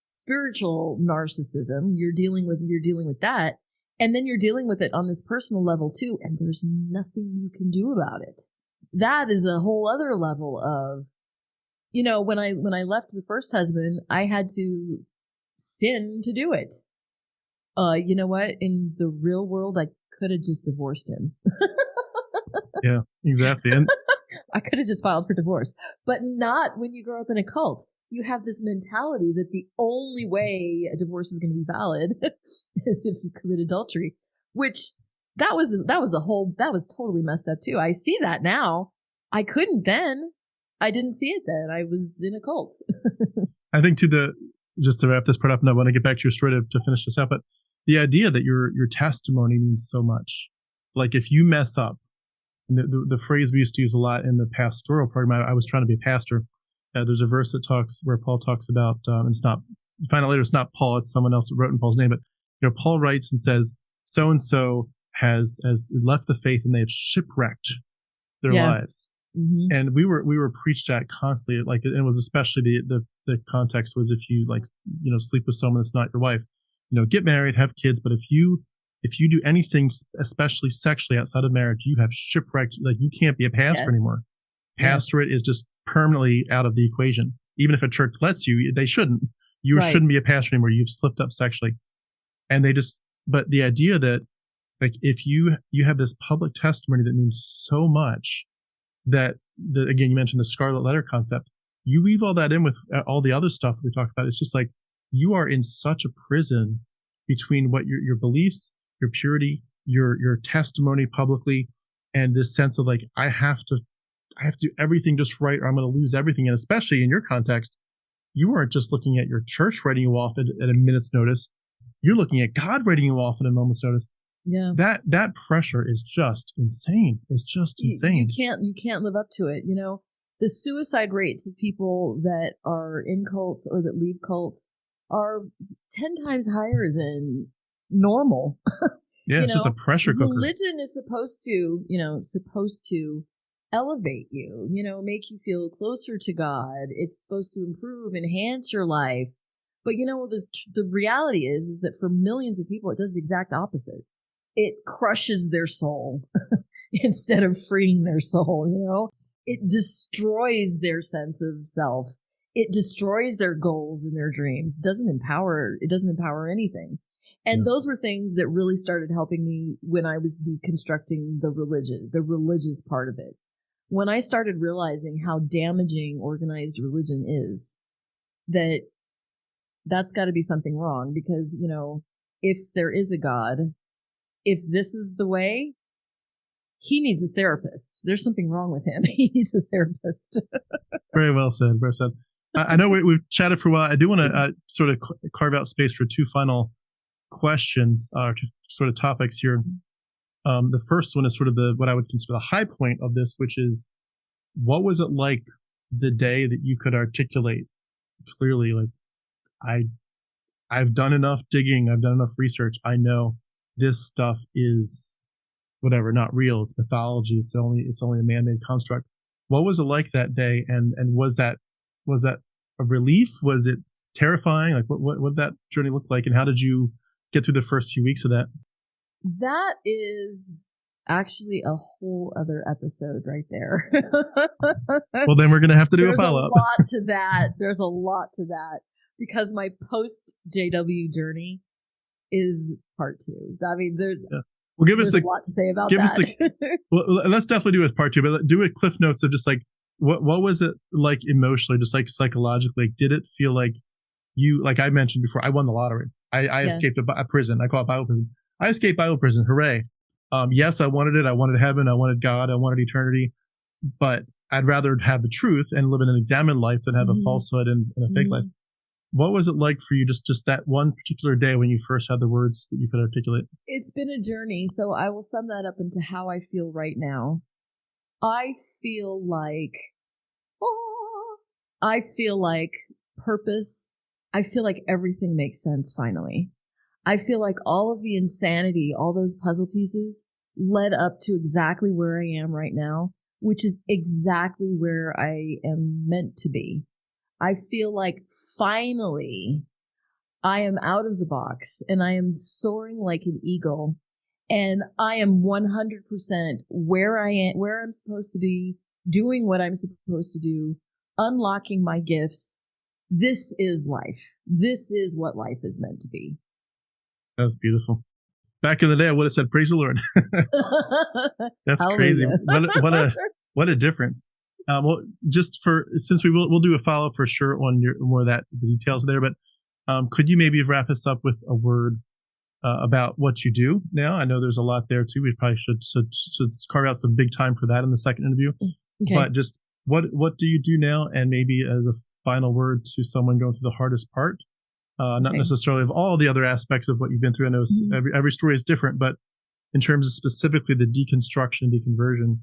spiritual narcissism. You're dealing with that. And then you're dealing with it on this personal level too. And there's nothing you can do about it. That is a whole other level of, when I left the first husband, I had to sin to do it. You know what? In the real world, I could have just divorced him. Yeah, exactly. And I could have just filed for divorce, but not when you grow up in a cult. You have this mentality that the only way a divorce is going to be valid is if you commit adultery, which that was totally messed up too. I see that now. I couldn't then. I didn't see it then. I was in a cult. I think just to wrap this part up, and I want to get back to your story to finish this out, but the idea that your testimony means so much. Like if you mess up, the phrase we used to use a lot in the pastoral program, I was trying to be a pastor. There's a verse where Paul talks about, it's not, you find out later, it's not Paul, it's someone else who wrote in Paul's name, but Paul writes and says, so-and-so has left the faith and they have shipwrecked their lives. Mm-hmm. And we were preached at constantly, like, it was especially the context was if you sleep with someone that's not your wife, get married, have kids, but if you do anything, especially sexually outside of marriage, you have shipwrecked, like you can't be a pastor anymore. Pastorate is just permanently out of the equation. Even if a church lets you, they shouldn't. You shouldn't be a pastor anymore. You've slipped up sexually. And but the idea that like if you have this public testimony that means so much that again, you mentioned the scarlet letter concept, you weave all that in with all the other stuff that we talked about. It's just like you are in such a prison between what your beliefs, your purity, your testimony publicly, and this sense of like, I have to do everything just right or I'm going to lose everything. And especially in your context, you aren't just looking at your church writing you off at a minute's notice. You're looking at God writing you off at a moment's notice. Yeah. That pressure is just insane. It's just insane. You can't live up to it. The suicide rates of people that are in cults or that leave cults are 10 times higher than normal. Yeah, it's just a pressure cooker. Religion is supposed to elevate you, make you feel closer to God. It's supposed to improve, enhance your life. But the reality is that for millions of people, it does the exact opposite. It crushes their soul instead of freeing their soul, It destroys their sense of self. It destroys their goals and their dreams. It doesn't empower anything. And those were things that really started helping me when I was deconstructing the religious part of it. When I started realizing how damaging organized religion is, that's got to be something wrong because, if there is a God, if this is the way, he needs a therapist. There's something wrong with him. He needs a therapist. Very well said. Very said. I know we've chatted for a while. I do want to sort of carve out space for two final questions, two sort of topics here. The first one is sort of what I would consider the high point of this, which is what was it like the day that you could articulate clearly, like, I've done enough digging, I've done enough research, I know this stuff is whatever, not real, it's mythology, it's only a man-made construct. What was it like that day, and was that a relief? Was it terrifying? Like what did that journey look like? And how did you get through the first few weeks of that? That is actually a whole other episode right there. Well, then we're going to have to do a follow-up. There's a lot to that because my post JW journey is part 2. I mean, there's a lot to say about that. Well, let's definitely do it with part 2, but do a cliff notes of just like, what was it like emotionally, just like psychologically? Like, did it feel like you, like I mentioned before, I won the lottery. I escaped a prison. I call it Bible prison. I escaped Bible prison. Hooray. Yes, I wanted it. I wanted heaven. I wanted God. I wanted eternity. But I'd rather have the truth and live in an examined life than have a falsehood and a fake life. What was it like for you just that one particular day when you first had the words that you could articulate? It's been a journey. So I will sum that up into how I feel right now. I feel like purpose. I feel like everything makes sense finally. I feel like all of the insanity, all those puzzle pieces led up to exactly where I am right now, which is exactly where I am meant to be. I feel like finally I am out of the box and I am soaring like an eagle and I am 100% where I'm supposed to be, doing what I'm supposed to do, unlocking my gifts. This is life. This is what life is meant to be. That was beautiful. Back in the day, I would have said, praise the Lord. That's crazy. What a difference. Well, since we'll do a follow-up for sure on more of the details there, but could you maybe wrap us up with a word about what you do now? I know there's a lot there too. We probably should carve out some big time for that in the second interview. Okay. But just what do you do now? And maybe as a final word to someone going through the hardest part, not necessarily of all the other aspects of what you've been through. I know every story is different, but in terms of specifically the deconstruction, deconversion,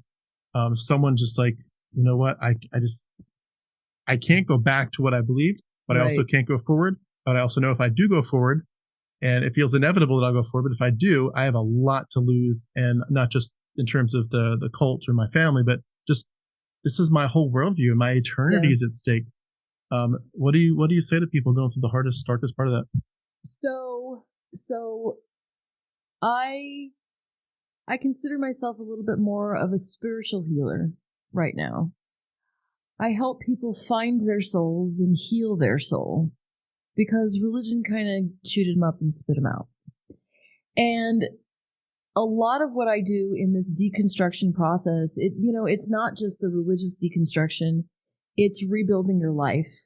someone just like, you know what, I can't go back to what I believed, but I also can't go forward. But I also know if I do go forward, and it feels inevitable that I'll go forward, but if I do, I have a lot to lose, and not just in terms of the cult or my family, but just this is my whole worldview and my eternity is at stake. What do you say to people going through the hardest, darkest part of that? So I consider myself a little bit more of a spiritual healer right now. I help people find their souls and heal their soul because religion kind of chewed them up and spit them out. And a lot of what I do in this deconstruction process, it's not just the religious deconstruction. It's rebuilding your life.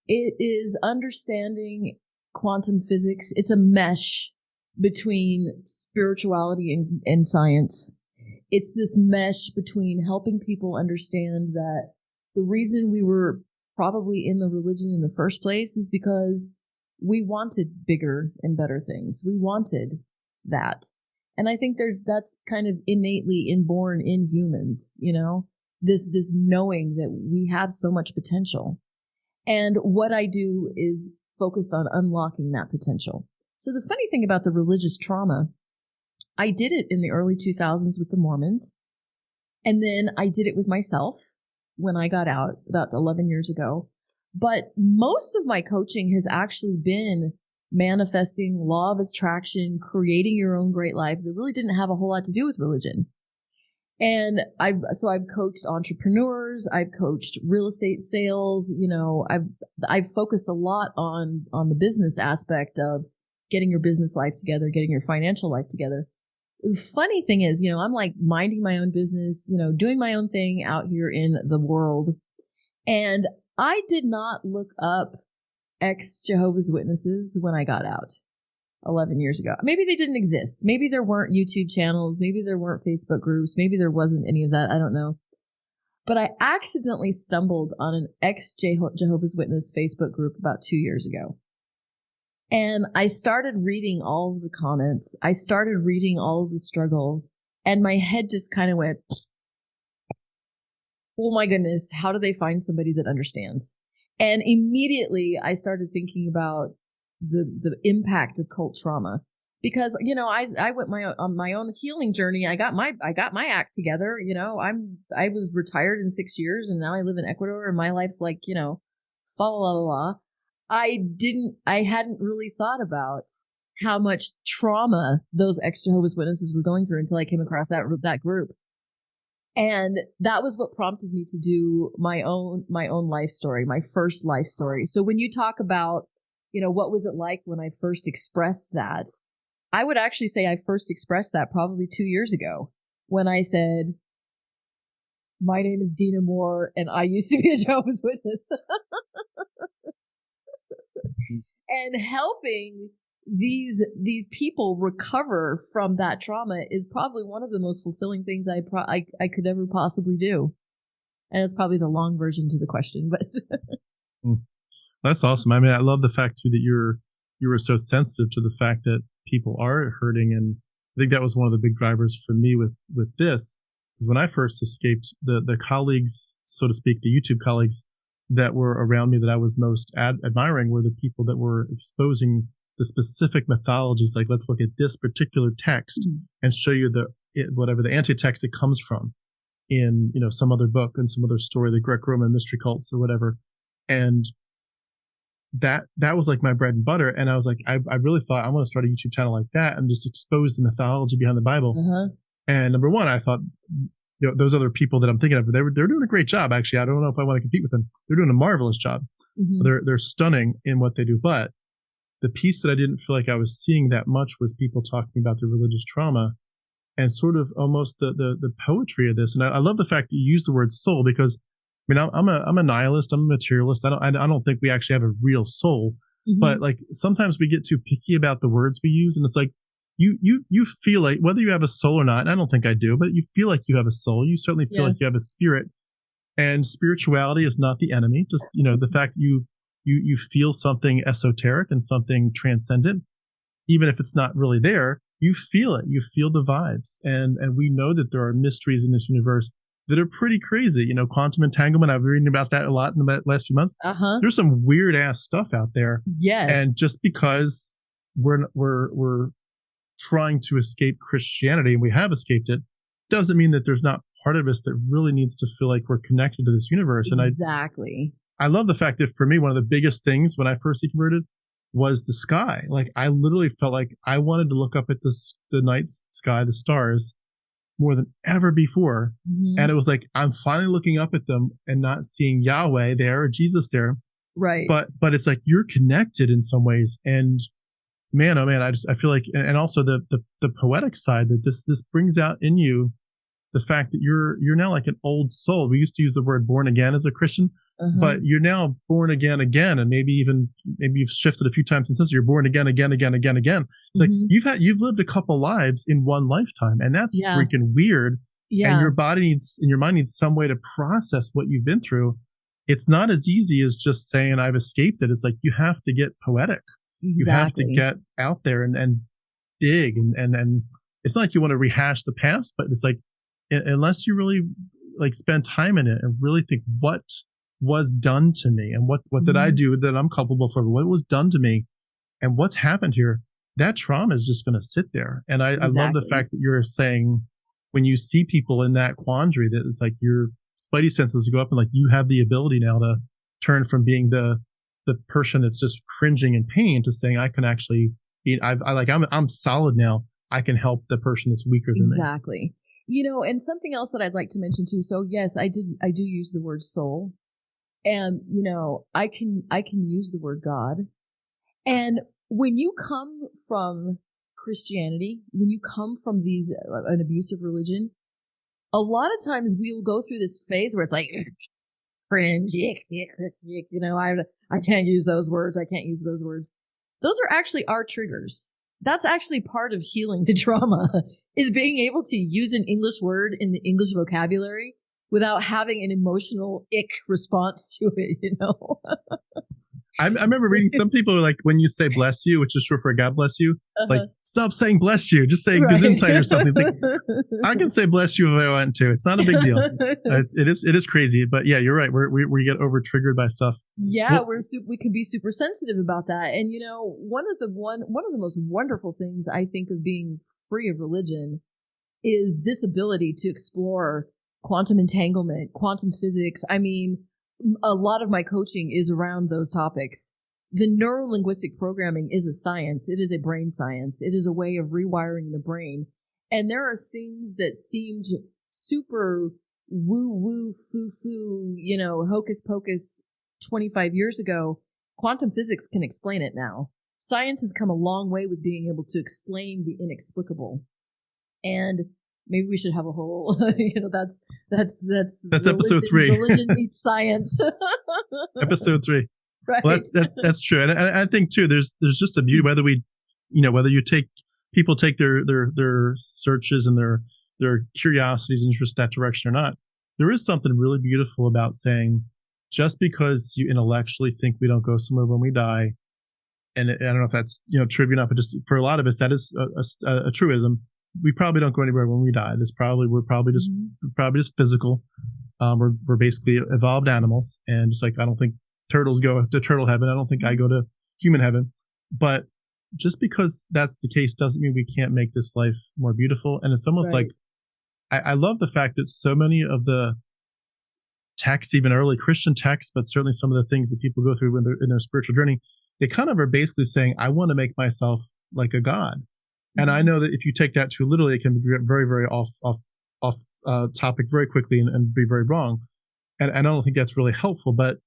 It is understanding quantum physics. It's a mesh between spirituality and science. It's this mesh between helping people understand that the reason we were probably in the religion in the first place is because we wanted bigger and better things. We wanted that. And I think that's kind of innately inborn in humans, this knowing that we have so much potential. And what I do is focused on unlocking that potential. So the funny thing about the religious trauma, I did it in the early 2000s with the Mormons. And then I did it with myself when I got out about 11 years ago. But most of my coaching has actually been manifesting law of attraction, creating your own great life that really didn't have a whole lot to do with religion. And I've coached entrepreneurs, I've coached real estate sales, I've focused a lot on the business aspect of getting your business life together, getting your financial life together. The funny thing is, I'm like minding my own business, doing my own thing out here in the world. And I did not look up ex-Jehovah's Witnesses when I got out 11 years ago. Maybe they didn't exist. Maybe there weren't YouTube channels. Maybe there weren't Facebook groups. Maybe there wasn't any of that. I don't know. But I accidentally stumbled on an ex-Jehovah's Witness Facebook group about 2 years ago. And I started reading all of the comments. I started reading all of the struggles. And my head just kind of went, oh my goodness, how do they find somebody that understands? And immediately I started thinking about the impact of cult trauma because, I went on my own healing journey. I got my act together. I was retired in 6 years and now I live in Ecuador and my life's like, fa la la la. I hadn't really thought about how much trauma those ex-Jehovah's Witnesses were going through until I came across that group. And that was what prompted me to do my own life story, my first life story. So when you talk about, what was it like when I first expressed that? I would actually say I first expressed that probably 2 years ago when I said, my name is Deanna Moore and I used to be a Jehovah's Witness. And helping these people recover from that trauma is probably one of the most fulfilling things I could ever possibly do. And it's probably the long version to the question, but that's awesome. I mean, I love the fact too that you were so sensitive to the fact that people are hurting, and I think that was one of the big drivers for me with this. Is when I first escaped, the colleagues, so to speak, the YouTube colleagues that were around me that I was most admiring were the people that were exposing the specific mythologies. Like, let's look at this particular text and show you whatever the anti-text it comes from in, some other book and some other story, the Greco-Roman mystery cults or whatever. And that was like my bread and butter. And I was like, I really thought I want to start a YouTube channel like that and just expose the mythology behind the Bible. Uh-huh. And number one, I thought, those other people that I'm thinking of, they're doing a great job. Actually, I don't know if I want to compete with them. They're doing a marvelous job. Mm-hmm. They're stunning in what they do. But the piece that I didn't feel like I was seeing that much was people talking about their religious trauma and sort of almost the poetry of this. And I love the fact that you use the word soul, because I mean, I'm a nihilist. I'm a materialist. I don't think we actually have a real soul. Mm-hmm. But like sometimes we get too picky about the words we use, and it's like, you feel like whether you have a soul or not, and I don't think I do, but you feel like you have a soul. You certainly feel like you have a spirit, and spirituality is not the enemy. Just, the fact that you feel something esoteric and something transcendent, even if it's not really there, you feel it. You feel the vibes. And we know that there are mysteries in this universe that are pretty crazy. Quantum entanglement. I've been reading about that a lot in the last few months. Uh-huh. There's some weird ass stuff out there. Yes. And just because we're trying to escape Christianity, and we have escaped it, doesn't mean that there's not part of us that really needs to feel like we're connected to this universe. Exactly. And I love the fact that for me, one of the biggest things when I first deconverted was the sky. Like, I literally felt like I wanted to look up at the night sky, the stars, more than ever before. Mm-hmm. And it was like, I'm finally looking up at them and not seeing Yahweh there or Jesus there. Right. But it's like you're connected in some ways. And man, oh man, I feel like, and also the poetic side that this brings out in you, the fact that you're now like an old soul. We used to use the word born again as a Christian, but you're now born again, and maybe you've shifted a few times since you're born again. It's like you've lived a couple lives in one lifetime, and that's freaking weird. Yeah. And your body and your mind needs some way to process what you've been through. It's not as easy as just saying I've escaped it. It's like you have to get poetic. Exactly. You have to get out there and dig and it's not like you want to rehash the past, but it's like, unless you really like spend time in it and really think what was done to me and what did I do that I'm culpable for, what was done to me and what's happened here, that trauma is just going to sit there. And I love the fact that you're saying when you see people in that quandary that it's like your spidey senses go up and like you have the ability now to turn from being the person that's just cringing in pain to saying I can actually be, I'm solid now. I can help the person that's weaker than me. Exactly. And something else that I'd like to mention too. So yes, I do use the word soul, and I can use the word God. And when you come from Christianity, when you come from an abusive religion, a lot of times we'll go through this phase where it's like cringe, I can't use those words. I can't use those words. Those are actually our triggers. That's actually part of healing the trauma, is being able to use an English word in the English vocabulary without having an emotional ick response to it, I remember reading some people are like, when you say bless you, which is short for God bless you, like stop saying bless you, just say gesundheit or something. Like, I can say bless you if I want to. It's not a big deal. It is crazy, but yeah, you're right. We get over triggered by stuff. Yeah, we can be super sensitive about that. And one of the most wonderful things I think of being free of religion is this ability to explore quantum entanglement, quantum physics. I mean, a lot of my coaching is around those topics. The neuro-linguistic programming is a science. It is a brain science. It is a way of rewiring the brain. And there are things that seemed super woo-woo, foo-foo, hocus pocus 25 years ago. Quantum physics can explain it now. Science has come a long way with being able to explain the inexplicable. And maybe we should have a whole, that's episode 3. Religion meets science. Episode 3. Right. Well, that's true. And I think too, there's just a beauty, whether you take people take their searches and their curiosities and interests that direction or not. There is something really beautiful about saying, just because you intellectually think we don't go somewhere when we die, and I don't know if that's true or not, but just for a lot of us, that is a truism. We probably don't go anywhere when we die. We're probably just physical. We're basically evolved animals, and just like I don't think turtles go to turtle heaven, I don't think I go to human heaven. But just because that's the case doesn't mean we can't make this life more beautiful. And it's almost like I love the fact that so many of the texts, even early Christian texts, but certainly some of the things that people go through when they're in their spiritual journey, they kind of are basically saying, I want to make myself like a god. And I know that if you take that too literally, it can be very, very off topic very quickly and be very wrong. And I don't think that's really helpful. But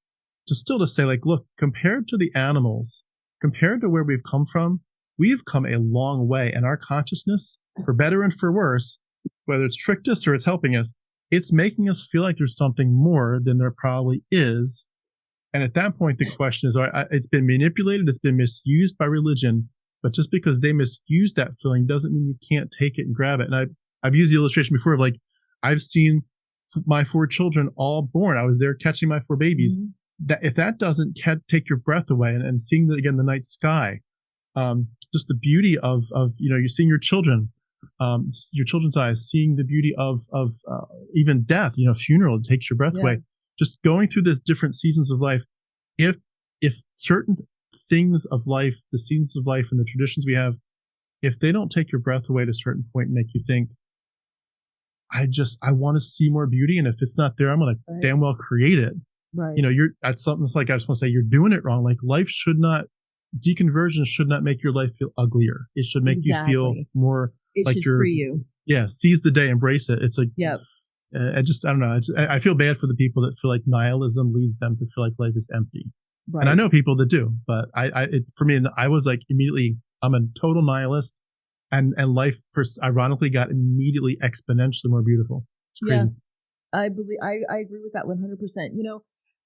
just still to say, like, look, compared to the animals, compared to where we've come from, we've come a long way. And our consciousness, for better and for worse, whether it's tricked us or it's helping us, it's making us feel like there's something more than there probably is. And at that point, the question is, it's been manipulated, it's been misused by religion. But just because they misuse that feeling doesn't mean you can't take it and grab it. And I've used the illustration before of like, I've seen my 4 children all born. I was there catching my 4 babies. Mm-hmm. That if that doesn't take your breath away, and seeing again the night sky, just the beauty of you're seeing your children, your children's eyes, seeing the beauty of even death, funeral, it takes your breath away. Just going through the different seasons of life. If certain things of life, the seasons of life and the traditions we have, if they don't take your breath away at a certain point and make you think, I want to see more beauty, and if it's not there, I'm going to damn well create it. Right. You're at something. It's like, I just want to say, you're doing it wrong. Like, deconversion should not make your life feel uglier. It should make you feel more like should free you. Yeah. Seize the day, embrace it. It's like, I don't know. I feel bad for the people that feel like nihilism leads them to feel like life is empty. Right. And I know people that do, but for me, I was like, immediately, I'm a total nihilist, and life ironically got immediately exponentially more beautiful. It's crazy. Yeah. I agree with that 100%.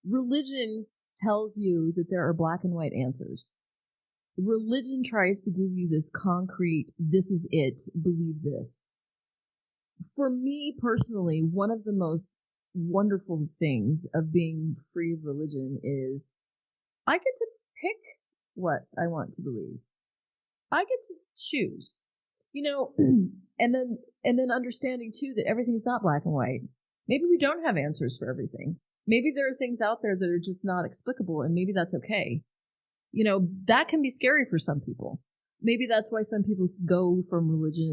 Religion tells you that there are black and white answers. Religion tries to give you this concrete, this is it, believe this. For me personally, one of the most wonderful things of being free of religion is I get to pick what I want to believe. I get to choose, and then understanding too that everything's not black and white. Maybe we don't have answers for everything. Maybe there are things out there that are just not explicable, and maybe that's okay. That can be scary for some people. Maybe that's why some people go from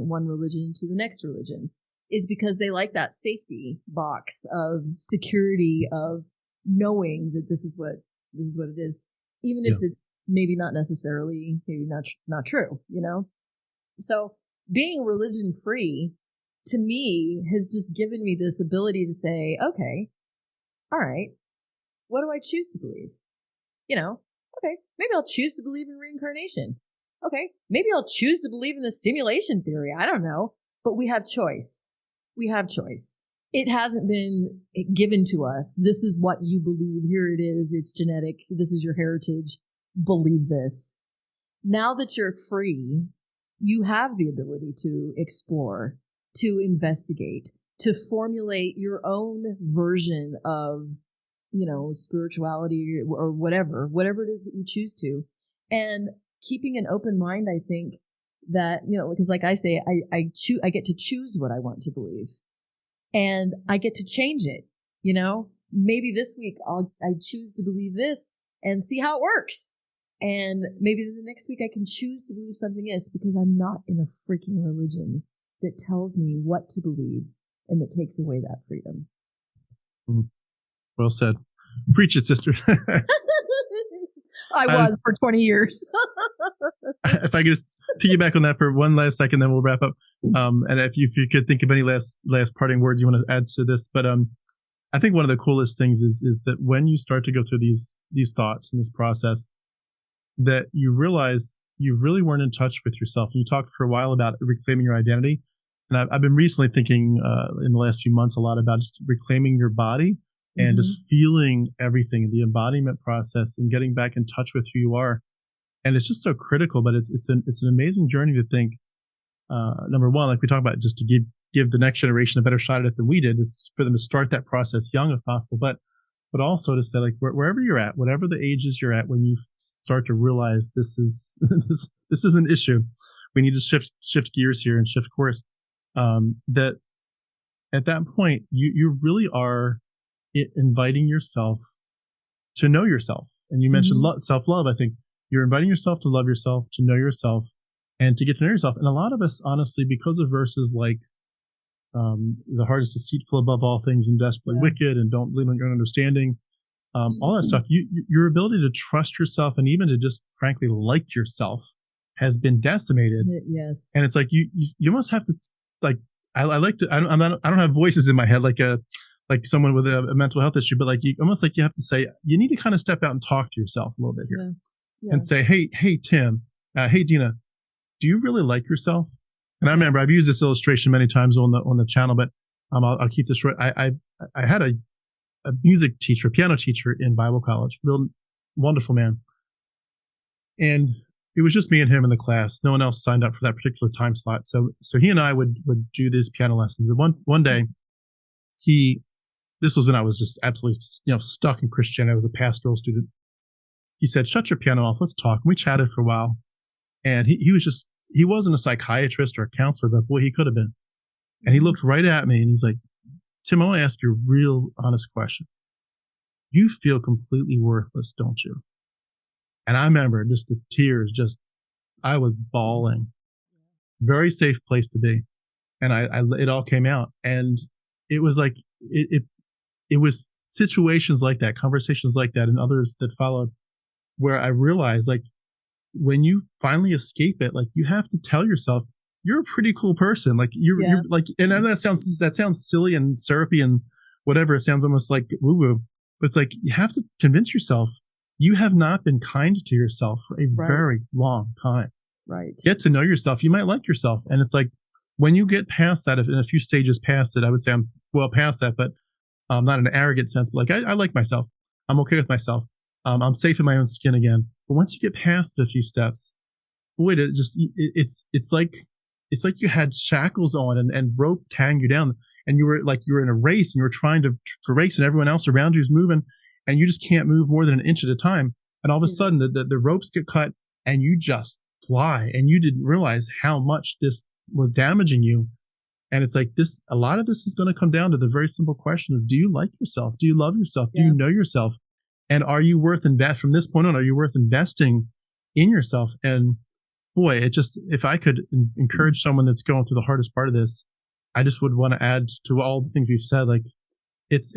one religion to the next religion, is because they like that safety box of security, of knowing that this is what it is, even if it's maybe not necessarily, maybe not true, So being religion free, to me, has just given me this ability to say, okay, all right, what do I choose to believe? Okay, maybe I'll choose to believe in reincarnation. Okay, maybe I'll choose to believe in the simulation theory. I don't know, but we have choice. We have choice. It hasn't been given to us. This is what you believe. Here it is. It's genetic. This is your heritage. Believe this. Now that you're free, you have the ability to explore, to investigate, to formulate your own version of, spirituality or whatever it is that you choose to. And keeping an open mind, I think that, because like I say, I get to choose what I want to believe. And I get to change it, Maybe this week I choose to believe this and see how it works. And maybe the next week I can choose to believe something else, because I'm not in a freaking religion that tells me what to believe and that takes away that freedom. Well said. Preach it, sister. I was for 20 years. If I could just piggyback on that for one last second, then we'll wrap up. And if you could think of any last parting words you want to add to this, but I think one of the coolest things is that when you start to go through these thoughts and this process, that you realize you really weren't in touch with yourself. And you talked for a while about reclaiming your identity. And I've been recently thinking in the last few months a lot about just reclaiming your body and just feeling everything, the embodiment process, and getting back in touch with who you are. And it's just so critical, but it's an amazing journey to think. Number one, like we talked about, just to give the next generation a better shot at it than we did, is for them to start that process young if possible. But also to say, like, wherever you're at, whatever the ages you're at, when you start to realize this is this is an issue, we need to shift gears here and shift course. That at that point you really are inviting yourself to know yourself. And you mentioned self-love. I think you're inviting yourself to love yourself, to know yourself, and to get to know yourself. And a lot of us, honestly, because of verses like the heart is deceitful above all things and desperately wicked, and don't lean on your own understanding, all that stuff, your ability to trust yourself and even to just frankly like yourself has been decimated. Yes. And it's like you must have to, like, I like to, I don't have voices in my head like someone with a mental health issue, but like you almost like you have to say, you need to kind of step out and talk to yourself a little bit here and say, hey Tim, hey Deanna, do you really like yourself? And I remember I've used this illustration many times on the channel, but I'll keep this short. I had a music teacher, a piano teacher in Bible college, real wonderful man. And it was just me and him in the class. No one else signed up for that particular time slot. So he and I would do these piano lessons. And one day this was when I was just absolutely, stuck in Christianity. I was a pastoral student. He said, "Shut your piano off. Let's talk." And we chatted for a while. And he wasn't a psychiatrist or a counselor, but boy, he could have been. And he looked right at me and he's like, "Tim, I want to ask you a real honest question. You feel completely worthless, don't you?" And I remember just the tears, I was bawling. Very safe place to be. And it all came out. And it was like, it was situations like that, conversations like that, and others that followed, where I realized, like, when you finally escape it, like, you have to tell yourself you're a pretty cool person. Like you're like, and that sounds silly and syrupy and whatever. It sounds almost like woo woo, but it's like, you have to convince yourself you have not been kind to yourself for a very long time. Right. Get to know yourself. You might like yourself. And it's like, when you get past that, if in a few stages past it, I would say I'm well past that, but not in an arrogant sense, but like, I like myself. I'm okay with myself. I'm safe in my own skin again. But once you get past a few steps, boy, it's like you had shackles on and rope tying you down, and you were in a race and you were trying to race, and everyone else around you is moving, and you just can't move more than an inch at a time. And all of a sudden the ropes get cut and you just fly, and you didn't realize how much this was damaging you. And it's like a lot of this is going to come down to the very simple question of, do you like yourself? Do you love yourself? Do you know yourself? And are you worth from this point on, are you worth investing in yourself? And boy, if I could encourage someone that's going through the hardest part of this, I just would want to add to all the things we've said. Like, it's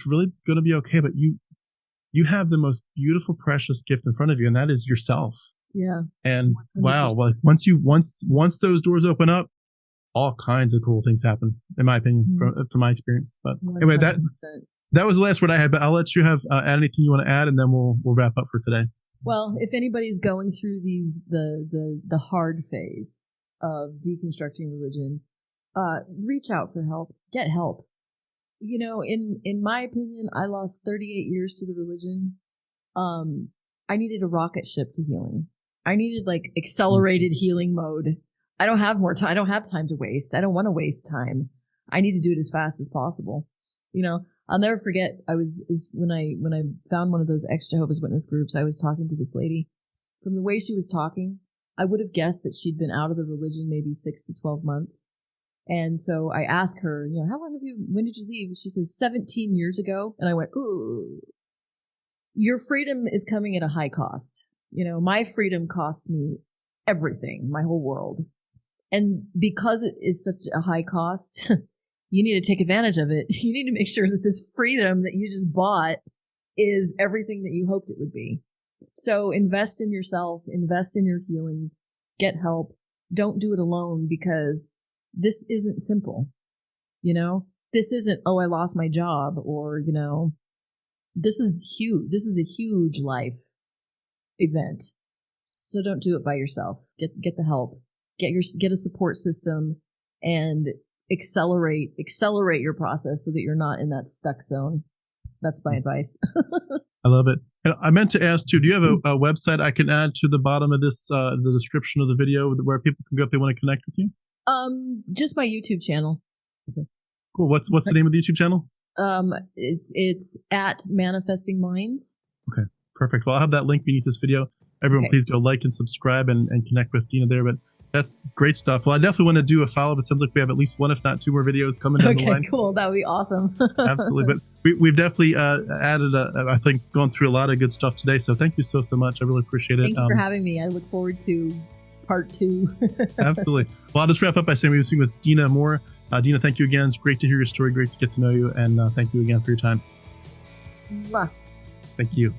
really going to be okay, but you have the most beautiful, precious gift in front of you, and that is yourself. Yeah. And 100%. Wow, like once those doors open up, all kinds of cool things happen, in my opinion, from my experience. But anyway, 100%. That was the last word I had, but I'll let you add anything you want to add, and then we'll wrap up for today. Well, if anybody's going through the hard phase of deconstructing religion, reach out for help. Get help. In my opinion, I lost 38 years to the religion. I needed a rocket ship to healing. I needed like accelerated healing mode. I don't have more time. I don't have time to waste. I don't want to waste time. I need to do it as fast as possible. I'll never forget. When I found one of those ex-Jehovah's Witness groups, I was talking to this lady. From the way she was talking, I would have guessed that she'd been out of the religion maybe 6 to 12 months. And so I asked her, when did you leave? She says 17 years ago. And I went, ooh, your freedom is coming at a high cost. My freedom cost me everything, my whole world. And because it is such a high cost, you need to take advantage of it. You need to make sure that this freedom that you just bought is everything that you hoped it would be. So invest in yourself, invest in your healing, get help. Don't do it alone, because this isn't simple. You know, this isn't, oh, I lost my job, or, you know, this is huge. This is a huge life event. So don't do it by yourself. Get the help. Get a support system and accelerate your process so that you're not in that stuck zone. That's my advice. I love it. And I meant to ask too, do you have a website I can add to the bottom of this, the description of the video, where people can go if they want to connect with you? Just my YouTube channel. Okay. Cool. What's the name of the YouTube channel? It's at Manifesting Minds. Okay. Perfect. Well, I'll have that link beneath this video. Everyone, please go like and subscribe and connect with Deanna there. But that's great stuff. Well, I definitely want to do a follow-up. It sounds like we have at least one, if not two more videos coming down the line. Okay, cool. That would be awesome. Absolutely. But we've definitely added, I think, gone through a lot of good stuff today. So thank you so much. I really appreciate it. Thank you for having me. I look forward to part 2. Absolutely. Well, I'll just wrap up by saying we've been with Deanna Moore. Deanna, thank you again. It's great to hear your story. Great to get to know you. And thank you again for your time. Mwah. Thank you.